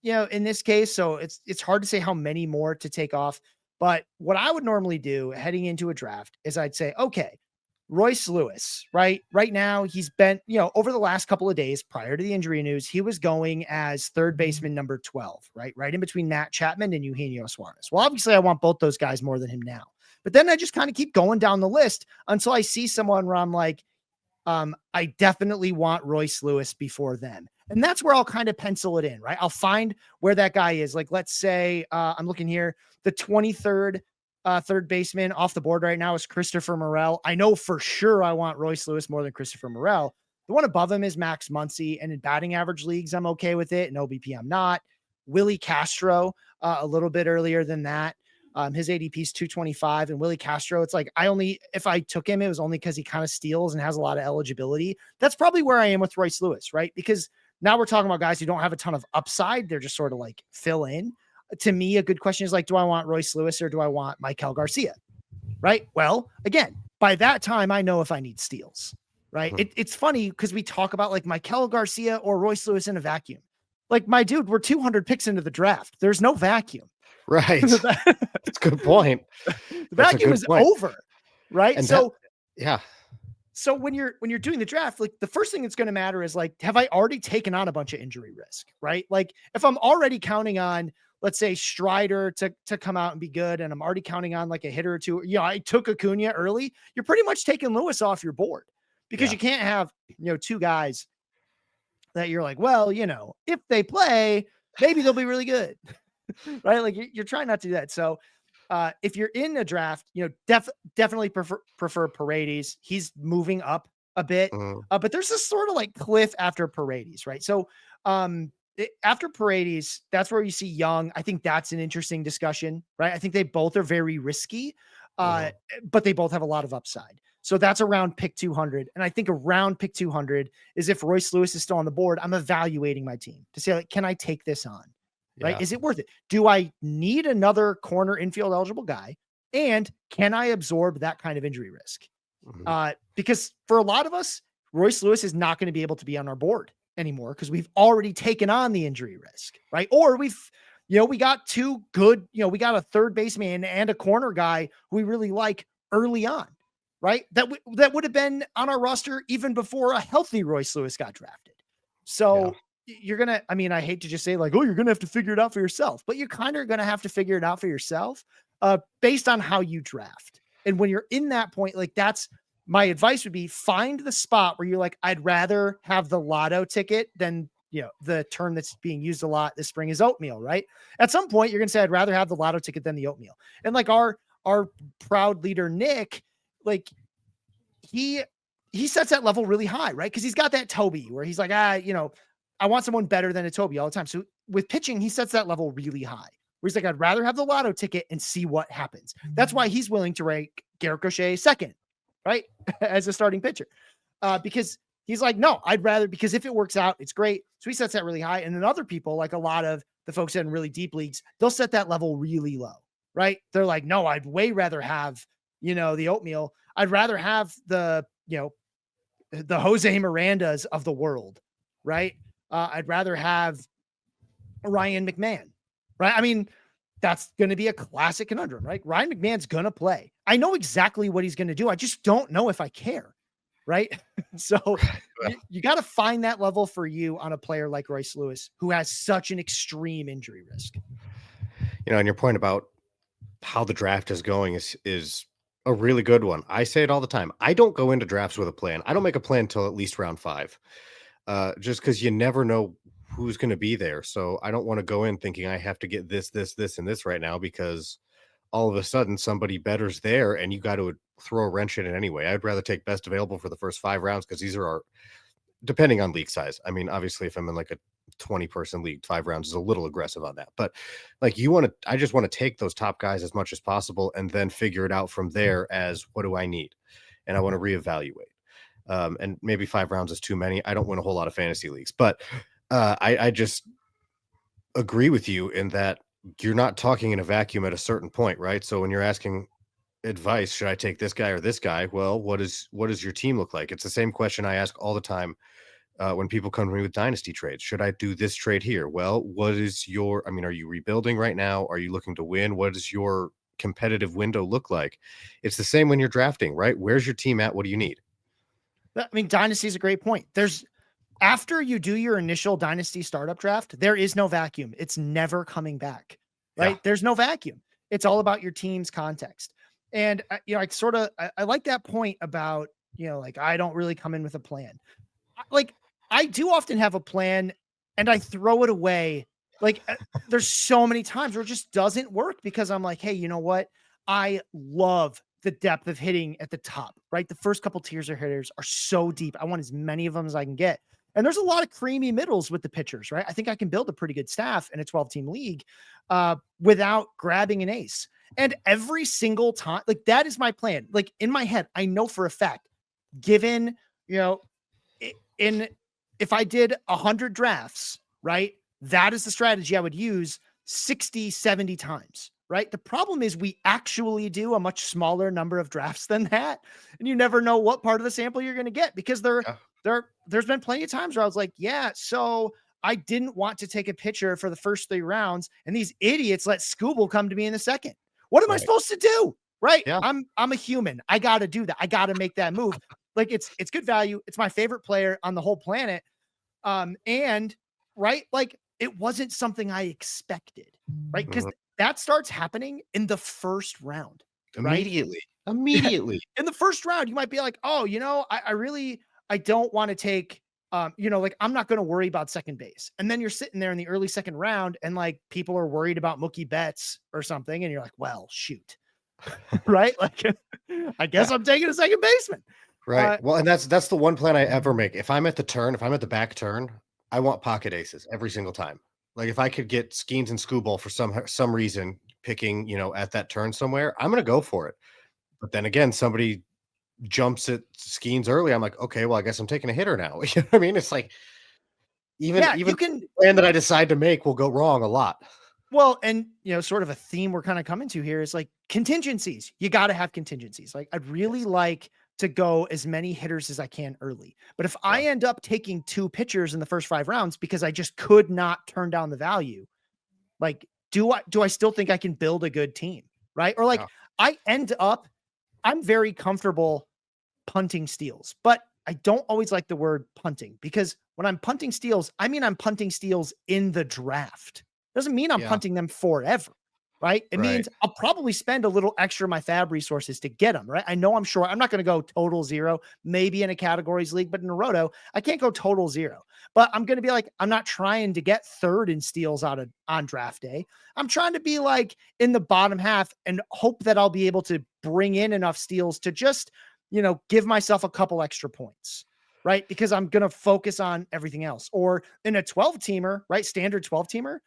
in this case. So it's hard to say how many more to take off. But what I would normally do heading into a draft is I'd say, okay, Royce Lewis, right? Right now, he's been, over the last couple of days prior to the injury news, he was going as third baseman number 12, right? Right in between Matt Chapman and Eugenio Suarez. Well, obviously, I want both those guys more than him now. But then I just kind of keep going down the list until I see someone where I'm like, I definitely want Royce Lewis before them. And that's where I'll kind of pencil it in, right? I'll find where that guy is. Like, let's say I'm looking here, the 23rd third baseman off the board right now is Christopher Morel. I know for sure I want Royce Lewis more than Christopher Morel. The one above him is Max Muncy, and in batting average leagues, I'm okay with it. In OBP, I'm not. Willie Castro, a little bit earlier than that. His ADP is 225, and Willie Castro, it's like if I took him, it was only because he kind of steals and has a lot of eligibility. That's probably where I am with Royce Lewis, right? Because now we're talking about guys who don't have a ton of upside. They're just sort of like fill in. To me, a good question is like, do I want Royce Lewis or do I want Maikel Garcia? Right. Well, again, by that time, I know if I need steals, right? Mhm. It's funny because we talk about like Maikel Garcia or Royce Lewis in a vacuum. Like, my dude, we're 200 picks into the draft. There's no vacuum. Right. That's a good point. The That's a vacuum good is point. over, right? And that So yeah. so when you're doing the draft, like the first thing that's going to matter is like, have I already taken on a bunch of injury risk, right? Like if I'm already counting on, let's say Strider to come out and be good, and I'm already counting on like a hitter or two, I took Acuna early, you're pretty much taking Lewis off your board because Yeah. you can't have, two guys that you're like, well, if they play, maybe they'll be really good. Right? Like you're trying not to do that. So if you're in a draft, definitely prefer Paredes. He's moving up a bit, Mhm. but there's this sort of like cliff after Paredes, right? So after Paredes, that's where you see Young. I think that's an interesting discussion, right? I think they both are very risky, uh, Mhm. but they both have a lot of upside. So that's around pick 200. And I think around pick 200 is if Royce Lewis is still on the board, I'm evaluating my team to say, like, can I take this on? Right? Yeah. Is it worth it? Do I need another corner infield eligible guy? And can I absorb that kind of injury risk? Mhm. Because for a lot of us, Royce Lewis is not going to be able to be on our board anymore because we've already taken on the injury risk, right? Or we got two good, we got a third baseman and a corner guy who we really like early on, right? That would have been on our roster even before a healthy Royce Lewis got drafted. Yeah. So you're gonna, I mean, I hate to just say like, oh, you're gonna have to figure it out for yourself, but you're kind of gonna have to figure it out for yourself based on how you draft. And when you're in that point, like that's my advice would be find the spot where you're like, I'd rather have the lotto ticket than, you know, the term that's being used a lot this spring is oatmeal, right? At some point, you're gonna say, I'd rather have the lotto ticket than the oatmeal. And like our proud leader, Nick, like he he sets that level really high, right? Because he's got that Toby where he's like, you know, I want someone better than a Toby all the time. So with pitching, he sets that level really high. Where he's like, I'd rather have the lotto ticket and see what happens. That's why he's willing to rank Garrett Crochet second, right, as a starting pitcher, because he's like, no, I'd rather, because if it works out, it's great. So he sets that really high, and then other people, like a lot of the folks in really deep leagues, they'll set that level really low, right? They're like, no, I'd way rather have, you know, the oatmeal. I'd rather have the, you know, the Jose Mirandas of the world, right? I'd rather have Ryan McMahon, right? I mean, that's going to be a classic conundrum, right? Ryan McMahon's going to play. I know exactly what he's going to do. I just don't know if I care, right? So you got to find that level for you on a player like Royce Lewis, who has such an extreme injury risk. You know, and your point about how the draft is going is a really good one. I say it all the time. I don't go into drafts with a plan. I don't make a plan until at least round 5. Just because you never know who's going to be there. So I don't want to go in thinking I have to get this, this, this, and this right now because all of a sudden somebody better's there and you got to throw a wrench in it anyway. I'd rather take best available for the first 5 rounds because these are our, depending on league size. I mean, obviously, if I'm in like a 20-person league, 5 rounds is a little aggressive on that. But like I just want to take those top guys as much as possible and then figure it out from there as what do I need? And I want to reevaluate. And maybe 5 rounds is too many. I don't win a whole lot of fantasy leagues, but I just agree with you in that you're not talking in a vacuum at a certain point, right? So when you're asking advice, should I take this guy or this guy? Well, what does your team look like? It's the same question I ask all the time when people come to me with dynasty trades. Should I do this trade here? Well, what is I mean, are you rebuilding right now? Are you looking to win? What does your competitive window look like? It's the same when you're drafting, right? Where's your team at? What do you need? I mean, dynasty is a great point. After you do your initial dynasty startup draft, there is no vacuum. It's never coming back, right? Yeah. There's no vacuum. It's all about your team's context. And, you know, I like that point about, you know, like, I don't really come in with a plan. Like, I do often have a plan and I throw it away. Like, there's so many times where it just doesn't work because I'm like, hey, you know what? I love the depth of hitting at the top, right? The first couple tiers of hitters are so deep. I want as many of them as I can get. And there's a lot of creamy middles with the pitchers, right? I think I can build a pretty good staff in a 12-team league without grabbing an ace. And every single time, like that is my plan. Like in my head, I know for a fact, given, you know, if I did 100 drafts, right, that is the strategy I would use 60, 70 times, right? The problem is we actually do a much smaller number of drafts than that. And you never know what part of the sample you're going to get because there's been plenty of times where I was like, yeah, so I didn't want to take a pitcher for the first 3 rounds. And these idiots let Scooble come to me in the second. What am I supposed to do? Right. Yeah. I'm a human. I got to do that. I got to make that move. Like it's good value. It's my favorite player on the whole planet. And right, like it wasn't something I expected, right? Because that starts happening in the first round. Right? Immediately. In the first round, you might be like, oh, you know, I don't want to take you know, like I'm not going to worry about second base. And then you're sitting there in the early second round and like people are worried about Mookie Betts or something. And you're like, well, shoot. Right? Like I guess I'm taking a second baseman. Right. Well, and that's the one plan I ever make. If I'm at the back turn, I want pocket aces every single time. Like if I could get Skeens and Screwball for some reason picking, you know, at that turn somewhere, I'm going to go for it. But then again, somebody jumps at Skeens early. I'm like, okay, well, I guess I'm taking a hitter now. You know what I mean? It's like even you can the plan that I decide to make will go wrong a lot. Well, and you know, sort of a theme we're kind of coming to here is like contingencies. You got to have contingencies. Like I'd really like to go as many hitters as I can early. But if I end up taking 2 pitchers in the first 5 rounds because I just could not turn down the value, like do I still think I can build a good team? Right? Or like I'm very comfortable punting steals, but I don't always like the word punting, because when I'm punting steals, I mean I'm punting steals in the draft. Doesn't mean I'm Yeah. punting them forever, right? It Right. means I'll probably spend a little extra of my fab resources to get them, right? I know I'm sure I'm not going to go total zero, maybe in a categories league, but in a roto, I can't go total zero. But I'm going to be like, I'm not trying to get third in steals out of on draft day. I'm trying to be like in the bottom half and hope that I'll be able to bring in enough steals to just, give myself a couple extra points, right? Because I'm going to focus on everything else. Or in a 12 teamer, right? Standard 12 teamer,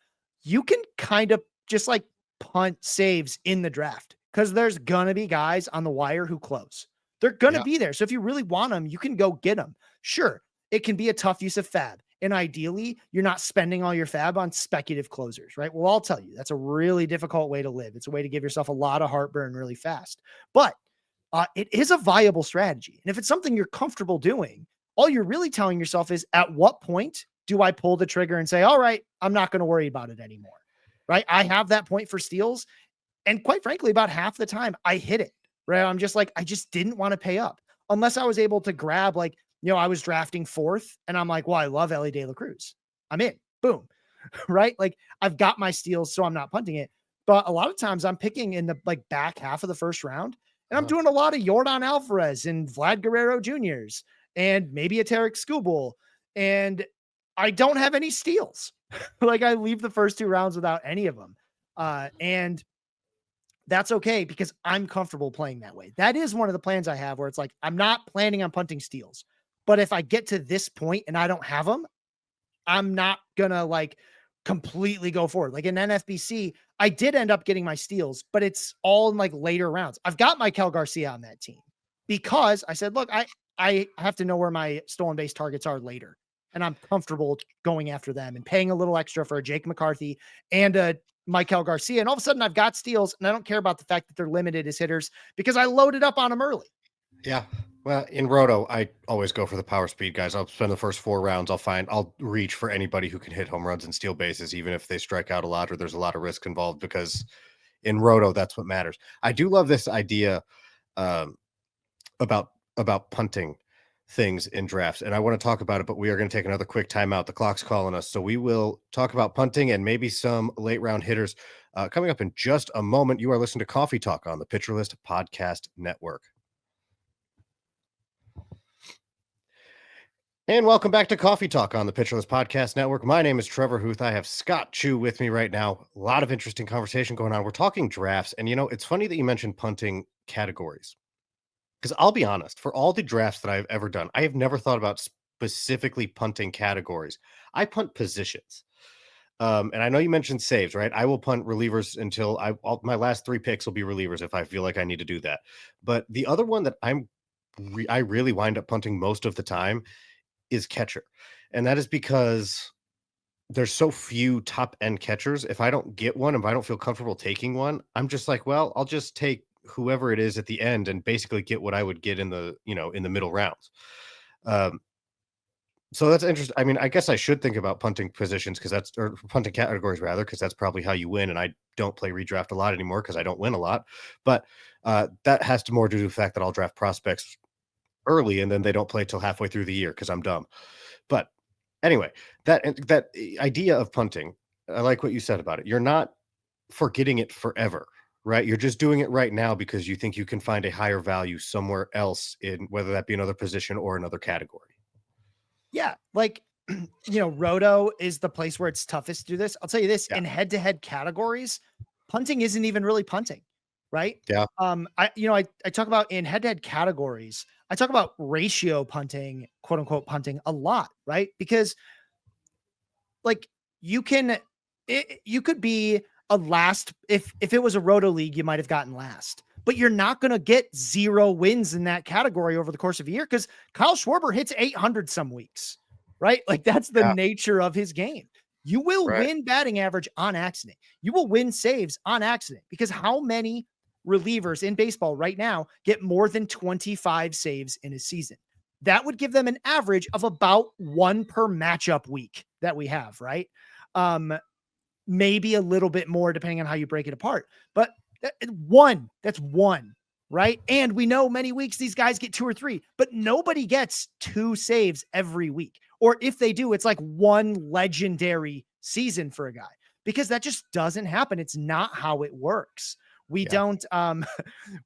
you can kind of just like punt saves in the draft because there's going to be guys on the wire who close. They're going to Yeah. be there. So if you really want them, you can go get them. Sure, it can be a tough use of fab. And ideally, you're not spending all your fab on speculative closers, right? Well, I'll tell you, that's a really difficult way to live. It's a way to give yourself a lot of heartburn really fast. But it is a viable strategy. And if it's something you're comfortable doing, all you're really telling yourself is, at what point do I pull the trigger and say, all right, I'm not going to worry about it anymore, right? I have that point for steals. And quite frankly, about half the time I hit it, right? I'm just like, I just didn't want to pay up unless I was able to grab, like, I was drafting fourth and I'm like, well, I love Ellie De La Cruz. I'm in. Boom. Right? Like, I've got my steals, so I'm not punting it. But a lot of times I'm picking in the like back half of the first round, and I'm Uh, doing a lot of Jordan Alvarez and Vlad Guerrero Juniors and maybe a Tarek Skubal. And I don't have any steals. Like, I leave the first two rounds without any of them. And that's okay because I'm comfortable playing that way. That is one of the plans I have, where it's like, I'm not planning on punting steals. But if I get to this point and I don't have them, I'm not gonna like completely go forward. Like in NFBC, I did end up getting my steals, but it's all in like later rounds. I've got Michael Garcia on that team because I said, look, I have to know where my stolen base targets are later. And I'm comfortable going after them and paying a little extra for a Jake McCarthy and a Michael Garcia. And all of a sudden I've got steals, and I don't care about the fact that they're limited as hitters because I loaded up on them early. yeah. Well, in Roto, I always go for the power speed guys. I'll spend the first 4 rounds. I'll reach for anybody who can hit home runs and steal bases, even if they strike out a lot or there's a lot of risk involved, because in Roto, that's what matters. I do love this idea um, about punting things in drafts, and I want to talk about it, but we are going to take another quick timeout. The clock's calling us, so we will talk about punting and maybe some late round hitters coming up in just a moment. You are listening to Coffee Talk on the Pitcher List Podcast Network. And welcome back to Coffee Talk on the Pitcher List Podcast Network. My name is Trevor Huth. I have Scott Chu with me right now. A lot of interesting conversation going on. We're talking drafts, and it's funny that you mentioned punting categories, because I'll be honest, for all the drafts that I've ever done, I have never thought about specifically punting categories. I punt positions. And I know you mentioned saves, right? I will punt relievers until my last 3 picks will be relievers if I feel like I need to do that. But the other one that I really wind up punting most of the time is catcher. And that is because there's so few top end catchers. If I don't get one, if I don't feel comfortable taking one, I'm just like, well, I'll just take whoever it is at the end and basically get what I would get in the middle rounds. Um, so that's interesting. I mean, I guess I should think about punting positions, or punting categories rather, because that's probably how you win. And I don't play redraft a lot anymore because I don't win a lot. But that has to more do with the fact that I'll draft prospects early and then they don't play till halfway through the year because I'm dumb. But anyway, that idea of punting, I like what you said about it. You're not forgetting it forever, right? You're just doing it right now because you think you can find a higher value somewhere else, in whether that be another position or another category. Yeah. Like, Roto is the place where it's toughest to do this. I'll tell you this, Yeah. in head to head categories, punting isn't even really punting, right? Yeah. I talk about in head to head categories, I talk about ratio punting, quote unquote punting, a lot, right? Because like you could be a last, if it was a Roto league, you might have gotten last, but you're not going to get 0 wins in that category over the course of a year because Kyle Schwarber hits 800 some weeks, right? Like, that's the Yeah. nature of his game. You will Right. win batting average on accident. You will win saves on accident, because how many relievers in baseball right now get more than 25 saves in a season? That would give them an average of about 1 per matchup week that we have, right? Um, Maybe a little bit more depending on how you break it apart. But that's one. right? And we know many weeks these guys get 2 or 3, but nobody gets 2 saves every week. Or if they do, it's like one legendary season for a guy because that just doesn't happen. It's not how it works. We Yeah. don't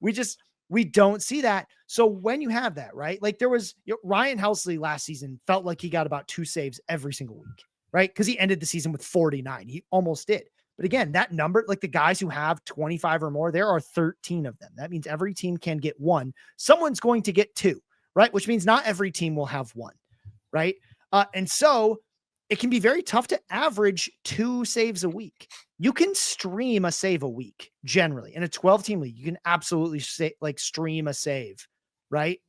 we just we don't see that. So when you have that, right? Like there was Ryan Helsley last season felt like he got about 2 saves every single week, right? Because he ended the season with 49. He almost did. But again, that number, like the guys who have 25 or more, there are 13 of them. That means every team can get one. Someone's going to get two, right? Which means not every team will have one, right? And so it can be very tough to average 2 saves a week. You can stream a save a week generally in a 12 team league. You can absolutely stream a save, right?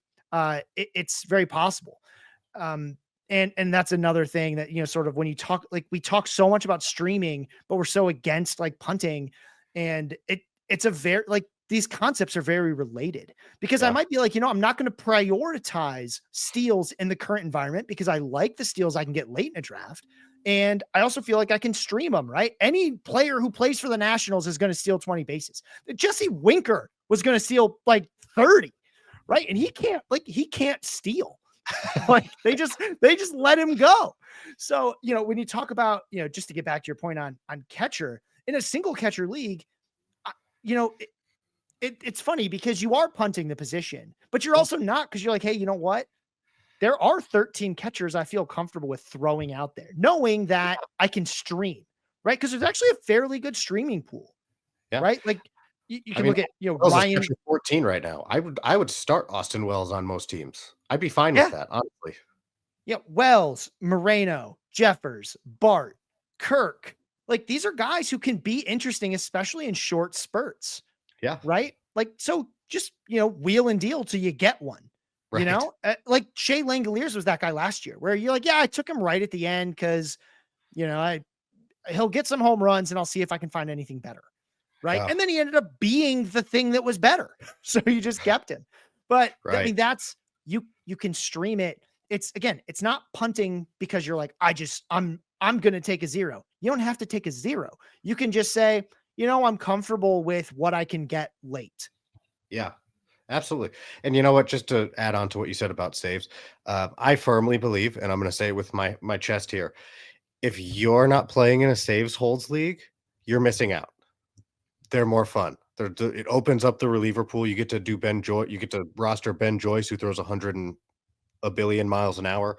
It's very possible. Um, and that's another thing that, sort of when you talk, like we talk so much about streaming, but we're so against like punting, and it's a very like these concepts are very related because I Yeah. might be like, I'm not going to prioritize steals in the current environment because I like the steals I can get late in a draft. And I also feel like I can stream them, right? Any player who plays for the Nationals is going to steal 20 bases. Jesse Winker was going to steal like 30, right? And he can't steal. Like they just let him go. So, when you talk about, just to get back to your point on catcher in a single catcher league, I- you know, it's funny because you are punting the position, but you're Yeah. also not because you're like, hey, you know what? There are 13 catchers I feel comfortable with throwing out there, knowing that I can stream, right? Because there's actually a fairly good streaming pool, Yeah. right? Like you I can mean, look at, Wells is Ryan. catcher 14 right now. I would start Austin Wells on most teams. I'd be fine with Yeah. that, honestly. Yeah, Wells, Moreno, Jeffers, Bart, Kirk. Like these are guys who can be interesting, especially in short spurts, Yeah. right? Like, so just, wheel and deal till you get one, Right. like Shea Langoliers was that guy last year where you're like, yeah, I took him right at the end because, he'll get some home runs and I'll see if I can find anything better. Right. Yeah. And then he ended up being the thing that was better. So you just kept him. But I Right. mean, you can stream it. It's again, it's not punting because you're like, I'm gonna take a 0. You don't have to take a 0. You can just say, I'm comfortable with what I can get late. Yeah. Absolutely. And you know what? Just to add on to what you said about saves, I firmly believe, and I'm going to say it with my chest here, if you're not playing in a saves holds league, you're missing out. They're more fun. It opens up the reliever pool. You get to do Ben Joy. You get to roster Ben Joyce, who throws 100 and a billion miles an hour,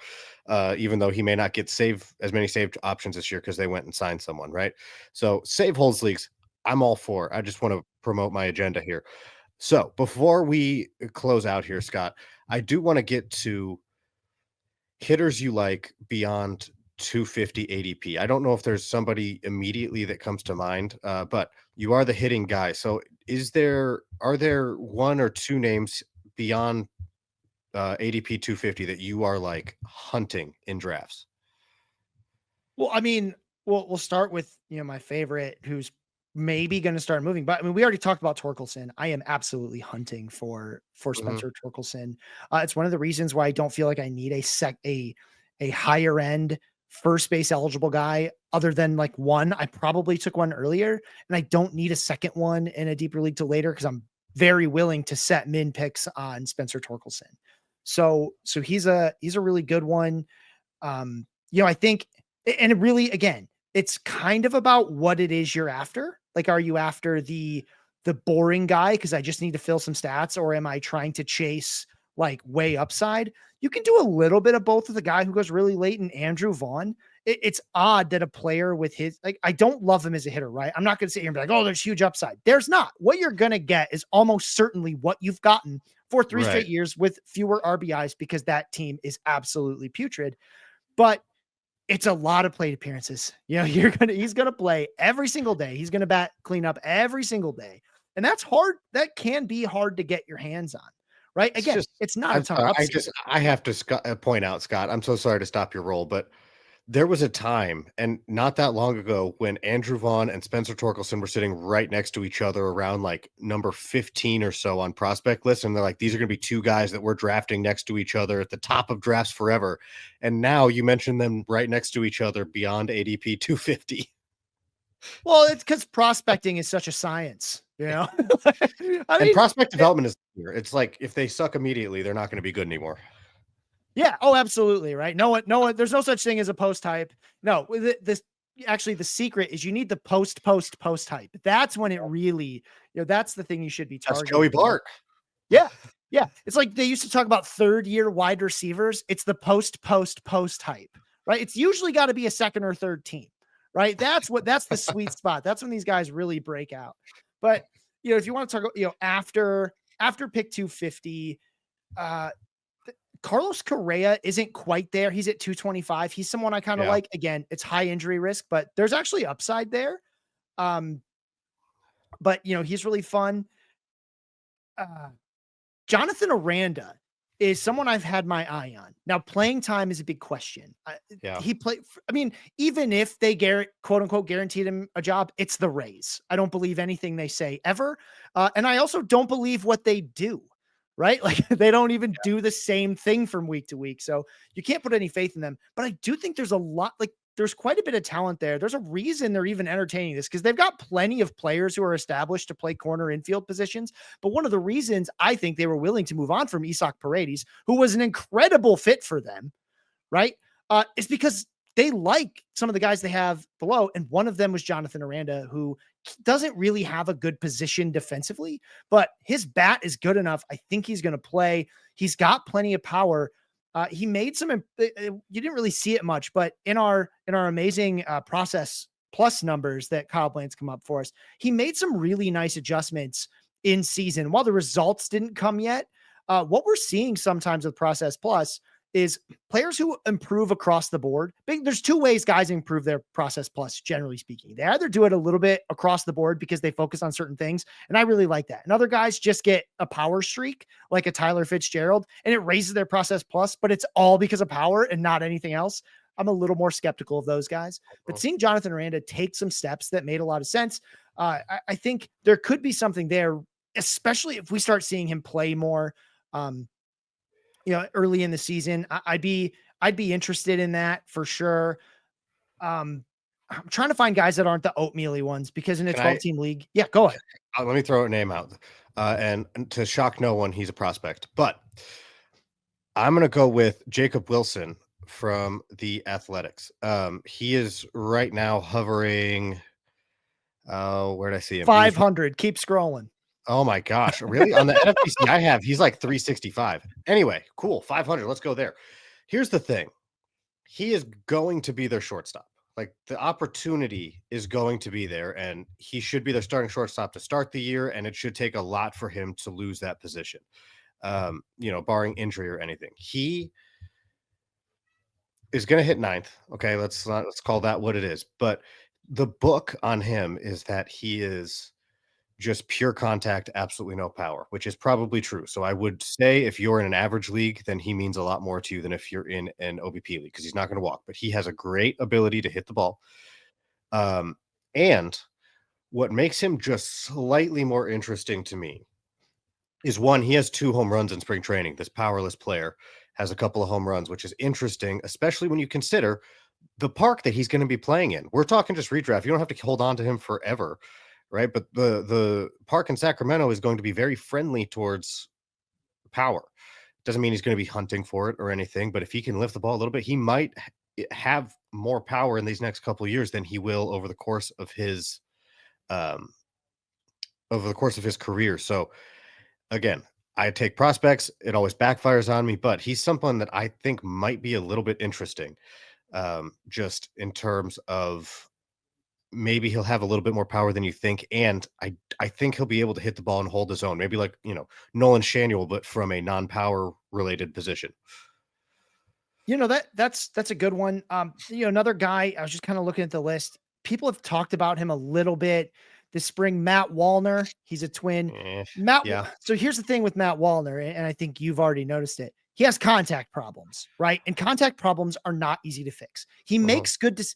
even though he may not get as many saved options this year because they went and signed someone, right? So save holds leagues, I'm all for. I just want to promote my agenda here. So before we close out here, Scott, I do want to get to hitters you like beyond 250 ADP. I don't know if there's somebody immediately that comes to mind, but you are the hitting guy. So are there one or two names beyond ADP 250 that you are like hunting in drafts? Well, I mean, we'll start with, my favorite who's maybe going to start moving. But I mean, we already talked about Torkelson. I am absolutely hunting for Hmm. Spencer Torkelson. It's one of the reasons why I don't feel like I need a higher end first base eligible guy other than like one. I probably took one earlier, and I don't need a second one in a deeper league till later because I'm very willing to set min picks on Spencer Torkelson. So he's a really good one. I think, and it really, again, it's kind of about what it is you're after. Like, are you after the boring guy because I just need to fill some stats, or am I trying to chase like way upside? You can do a little bit of both with the guy who goes really late in Andrew Vaughn. It's odd that a player with his like, I don't love him as a hitter, right? I'm not going to sit here and be like, oh, there's huge upside. There's not. What you're going to get is almost certainly what you've gotten for 3 straight Right. years with fewer RBIs because that team is absolutely putrid. But it's a lot of plate appearances. He's gonna play every single day. He's gonna bat cleanup every single day. And that's hard. That can be hard to get your hands on. Right. It's Again, just, it's not a I'm ton of sorry. upside. I have to point out, Scott, I'm so sorry to stop your roll, but there was a time, and not that long ago, when Andrew Vaughn and Spencer Torkelson were sitting right next to each other around like number 15 or so on prospect lists. And they're like, these are going to be two guys that we're drafting next to each other at the top of drafts forever. And now you mention them right next to each other beyond ADP 250. Well, it's because prospecting is such a science, you know? I And mean, prospect development is here. It's like if they suck immediately, they're not going to be good anymore. yeah. Oh, absolutely. Right. No one, there's no such thing as a post hype. No, this actually the secret is you need the post hype. That's when it really, that's the thing you should be That's Joey targeting. Bart. Yeah. Yeah. It's like they used to talk about third year wide receivers. It's the post hype, right? It's usually got to be a second or third team, right? That's the sweet spot. That's when these guys really break out. But, if you want to talk, after pick 250, uh, Carlos Correa isn't quite there. He's at 225. He's someone I kind of Yeah. like. Again, it's high injury risk, but there's actually upside there. Um, but he's really fun. Uh, Jonathan Aranda is someone I've had my eye on. Now, playing time is a big question. Yeah. He played, I mean, even if they quote unquote guaranteed him a job, it's the Rays. I don't believe anything they say ever. And I also don't believe what they do, right? Like they don't even do the same thing from week to week. So you can't put any faith in them. But I do think there's a lot, like, there's quite a bit of talent there. There's a reason they're even entertaining this because they've got plenty of players who are established to play corner infield positions. But one of the reasons I think they were willing to move on from Isak Paredes, who was an incredible fit for them, right? Is because they like some of the guys they have below. And one of them was Jonathan Aranda, who doesn't really have a good position defensively, but his bat is good enough. I think he's going to play. He's got plenty of power. He made some, you didn't really see it much, but in our amazing process plus numbers that Kyle Blaine's come up for us, he made some really nice adjustments in season. While the results didn't come yet, what we're seeing sometimes with process plus is players who improve across the board. There's two ways guys improve their process plus, generally speaking. They either do it a little bit across the board because they focus on certain things, and I really like that. And other guys just get a power streak, like a Tyler Fitzgerald, and it raises their process plus, but it's all because of power and not anything else. I'm a little more skeptical of those guys. But seeing Jonathan Aranda take some steps that made a lot of sense, I think there could be something there, especially if we start seeing him play more. Early in the season, I'd be interested in that for sure. I'm trying to find guys that aren't the oatmealy ones because in a Can I 12 team league, yeah, go ahead. let me throw a name out. And to shock no one, he's a prospect. But I'm going to go with Jacob Wilson from the Athletics. He is right now hovering. Where did I see him? 500. Keep scrolling. Oh my gosh, really? On the NFBC I have, he's like 365. Anyway, cool. 500. Let's go there. Here's the thing. He is going to be their shortstop. Like the opportunity is going to be there, and he should be their starting shortstop to start the year. And it should take a lot for him to lose that position. Barring injury or anything. He is going to hit ninth. Okay, let's call that what it is. But the book on him is that he is just pure contact, absolutely no power, which is probably true. So I would say if you're in an average league, then he means a lot more to you than if you're in an OBP league because he's not going to walk. But he has a great ability to hit the ball. And what makes him just slightly more interesting to me is one, he has 2 home runs in spring training. This powerless player has a couple of home runs, which is interesting, especially when you consider the park that he's going to be playing in. We're talking just redraft. You don't have to hold on to him forever, right? But the park in Sacramento is going to be very friendly towards power. Doesn't mean he's going to be hunting for it or anything, but if he can lift the ball a little bit, he might have more power in these next couple of years than he will over the course of his career. So again, I take prospects. It always backfires on me, but he's someone that I think might be a little bit interesting, just in terms of maybe he'll have a little bit more power than you think. And I think he'll be able to hit the ball and hold his own, maybe like, Nolan Shanuel, but from a non-power related position. That's a good one. Another guy, I was just kind of looking at the list. People have talked about him a little bit this spring. Matt Wallner, he's a twin. Yeah. So here's the thing with Matt Wallner, and I think you've already noticed it. He has contact problems, right? And contact problems are not easy to fix. He makes good. It's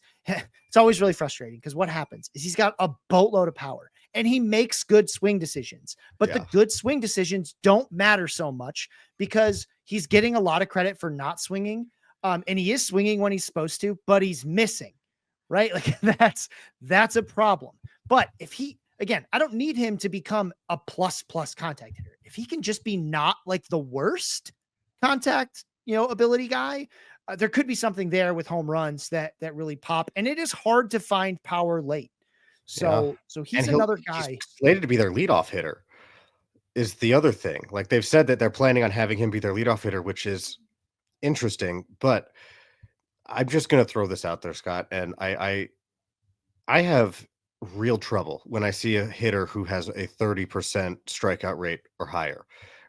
always really frustrating because what happens is he's got a boatload of power and he makes good swing decisions, but the good swing decisions don't matter so much because he's getting a lot of credit for not swinging. And he is swinging when he's supposed to, but he's missing, right? Like that's a problem. But if he again, I don't need him to become a plus plus contact hitter. If he can just be not like the worst contact, ability guy, there could be something there with home runs that really pop. And it is hard to find power late. Yeah. So And he's another he's guy. slated to be their leadoff hitter is the other thing. Like they've said that they're planning on having him be their leadoff hitter, which is interesting, but I'm just gonna throw this out there, Scott, and I have real trouble when I see a hitter who has a 30% strikeout rate or higher,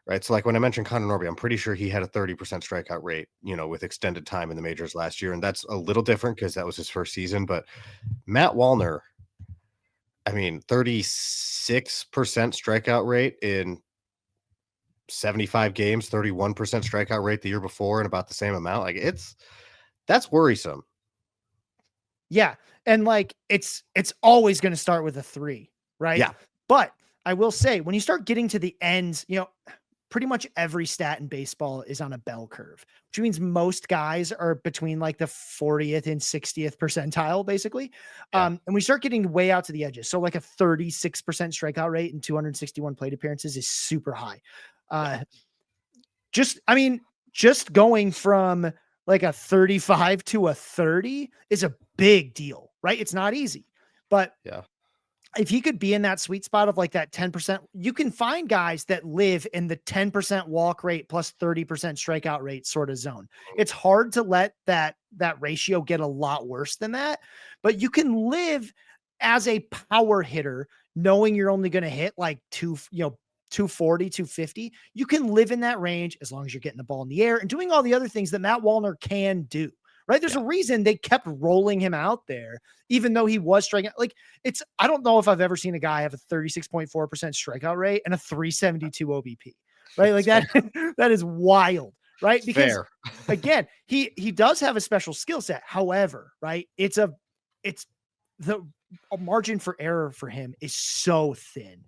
right? So, like when I mentioned Connor Norby, I'm pretty sure he had a 30% strikeout rate, with extended time in the majors last year, and that's a little different because that was his first season. But Matt Wallner, I mean, 36% strikeout rate in 75 games, 31% strikeout rate the year before, and about the same amount. Like that's worrisome. Yeah. And like it's always going to start with a 3, right? Yeah, But I will say when you start getting to the ends, pretty much every stat in baseball is on a bell curve, which means most guys are between like the 40th and 60th percentile, basically. yeah, And we start getting way out to the edges. So like a 36% strikeout rate and 261 plate appearances is super high. yeah, Uh, I mean, just going from like a 35 to a 30 is a big deal, right? It's not easy. But yeah. if he could be in that sweet spot of like that 10%, you can find guys that live in the 10% walk rate plus 30% strikeout rate sort of zone. It's hard to let that ratio get a lot worse than that, but you can live as a power hitter knowing you're only going to hit like 240, 250. You can live in that range as long as you're getting the ball in the air and doing all the other things that Matt Wallner can do. Right. There's Yeah. a reason they kept rolling him out there, even though he was striking. Like I don't know if I've ever seen a guy have a 36.4% strikeout rate and a 372 OBP, right? Like It's fair. that, that is wild, right? It's Because fair. again, he does have a special skill set. However, right, it's the margin for error for him is so thin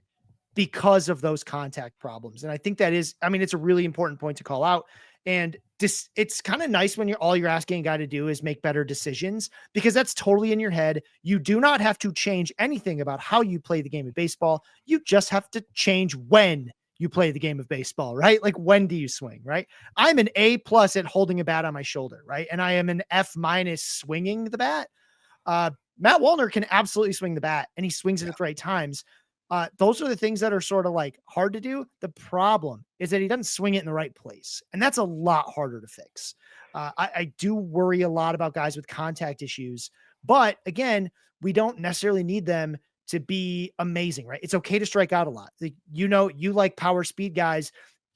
because of those contact problems. And I think it's a really important point to call out. And it's kind of nice when all you're asking a guy to do is make better decisions because that's totally in your head. You do not have to change anything about how you play the game of baseball. You just have to change when you play the game of baseball, right? Like when do you swing, right? I'm an A+ at holding a bat on my shoulder, right? And I am an F- swinging the bat. Matt Wallner can absolutely swing the bat and he swings it Yeah. at the right times. Those are the things that are sort of like hard to do. The problem is that he doesn't swing it in the right place. And that's a lot harder to fix. I do worry a lot about guys with contact issues, but again, we don't necessarily need them to be amazing, right? It's okay to strike out a lot. Like, you like power speed guys.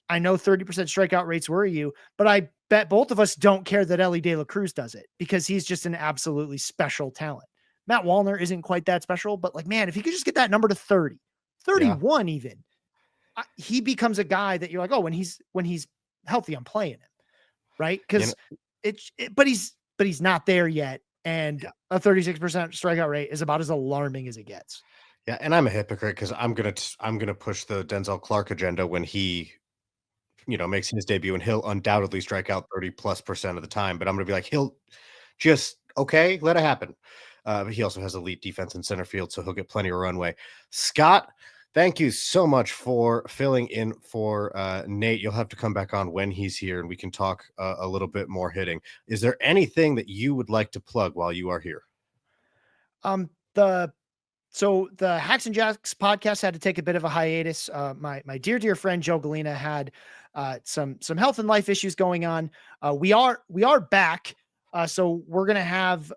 I know 30% strikeout rates worry you, but I bet both of us don't care that Ellie De La Cruz does it because he's just an absolutely special talent. Matt Wallner isn't quite that special, but like, man, if he could just get that number to 30, Yeah. 31 even, he becomes a guy that you're like, oh, when he's healthy, I'm playing him, right? You know, Because but he's not there yet, and yeah. a 36% strikeout rate is about as alarming as it gets. Yeah, and I'm a hypocrite because I'm gonna push the Denzel Clark agenda when he, makes his debut, and he'll undoubtedly strike out 30+% of the time. But I'm gonna be like, he'll just okay, let it happen. But he also has elite defense in center field, so he'll get plenty of runway. Scott, thank you so much for filling in for Nate. You'll have to come back on when he's here, and we can talk a little bit more hitting. Is there anything that you would like to plug while you are here? Um, the So the Hacks and Jacks podcast had to take a bit of a hiatus. My dear friend Joe Galena had some health and life issues going on. We are back. So we're gonna have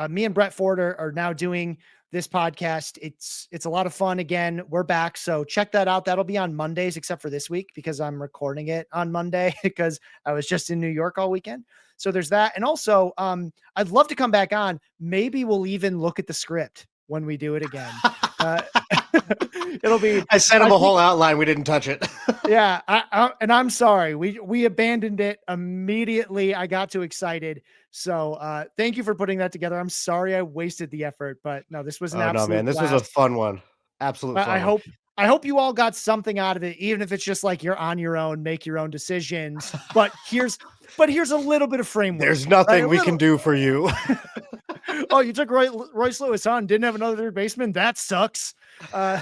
me and Brett Ford are now doing this podcast. It's a lot of fun. Again, we're back. So check that out. That'll be on Mondays, except for this week because I'm recording it on Monday because I was just in New York all weekend. So there's that. And also, I'd love to come back on. Maybe we'll even look at the script when we do it again. Uh, it'll be, I sent him I a think, whole outline. We didn't touch it. yeah. And I'm sorry. We abandoned it immediately. I got too excited. So thank you for putting that together. I'm sorry I wasted the effort, but no, this was an Oh no, man, absolute this was a blast. fun one. Absolute I fun one. hope you all got something out of it, even if it's just like you're on your own, make your own decisions. But here's a little bit of framework, There's right? nothing A we can little, do for you. Oh, you took Royce Lewis on, didn't have another third baseman? That sucks. Uh,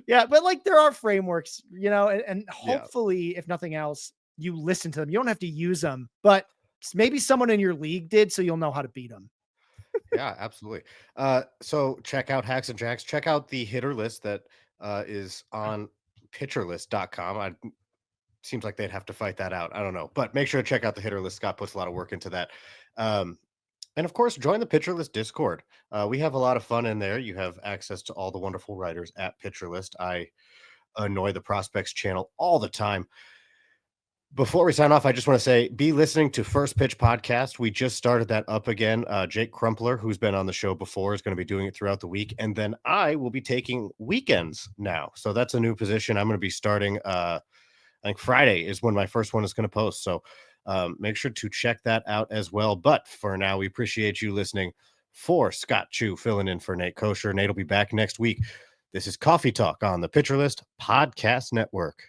yeah, but like there are frameworks, and Yeah. hopefully, if nothing else, you listen to them. You don't have to use them, but maybe someone in your league did, so you'll know how to beat them. Yeah, absolutely. So check out Hacks and Jacks. Check out the hitter list that is on pitcherlist.com. Seems like they'd have to fight that out. I don't know. But make sure to check out the hitter list. Scott puts a lot of work into that. Um, and of course, join the Pitcher List Discord. We have a lot of fun in there. You have access to all the wonderful writers at Pitcher List. I annoy the Prospects channel all the time. Before we sign off, I just want to say be listening to First Pitch Podcast. We just started that up again. Jake Crumpler, who's been on the show before, is going to be doing it throughout the week. And then I will be taking weekends now. So that's a new position. I'm going to be starting, I think Friday is when my first one is going to post. So make sure to check that out as well. But for now, we appreciate you listening. For Scott Chu filling in for Nate Kosher. Nate will be back next week. This is Coffee Talk on the Pitcher List Podcast Network.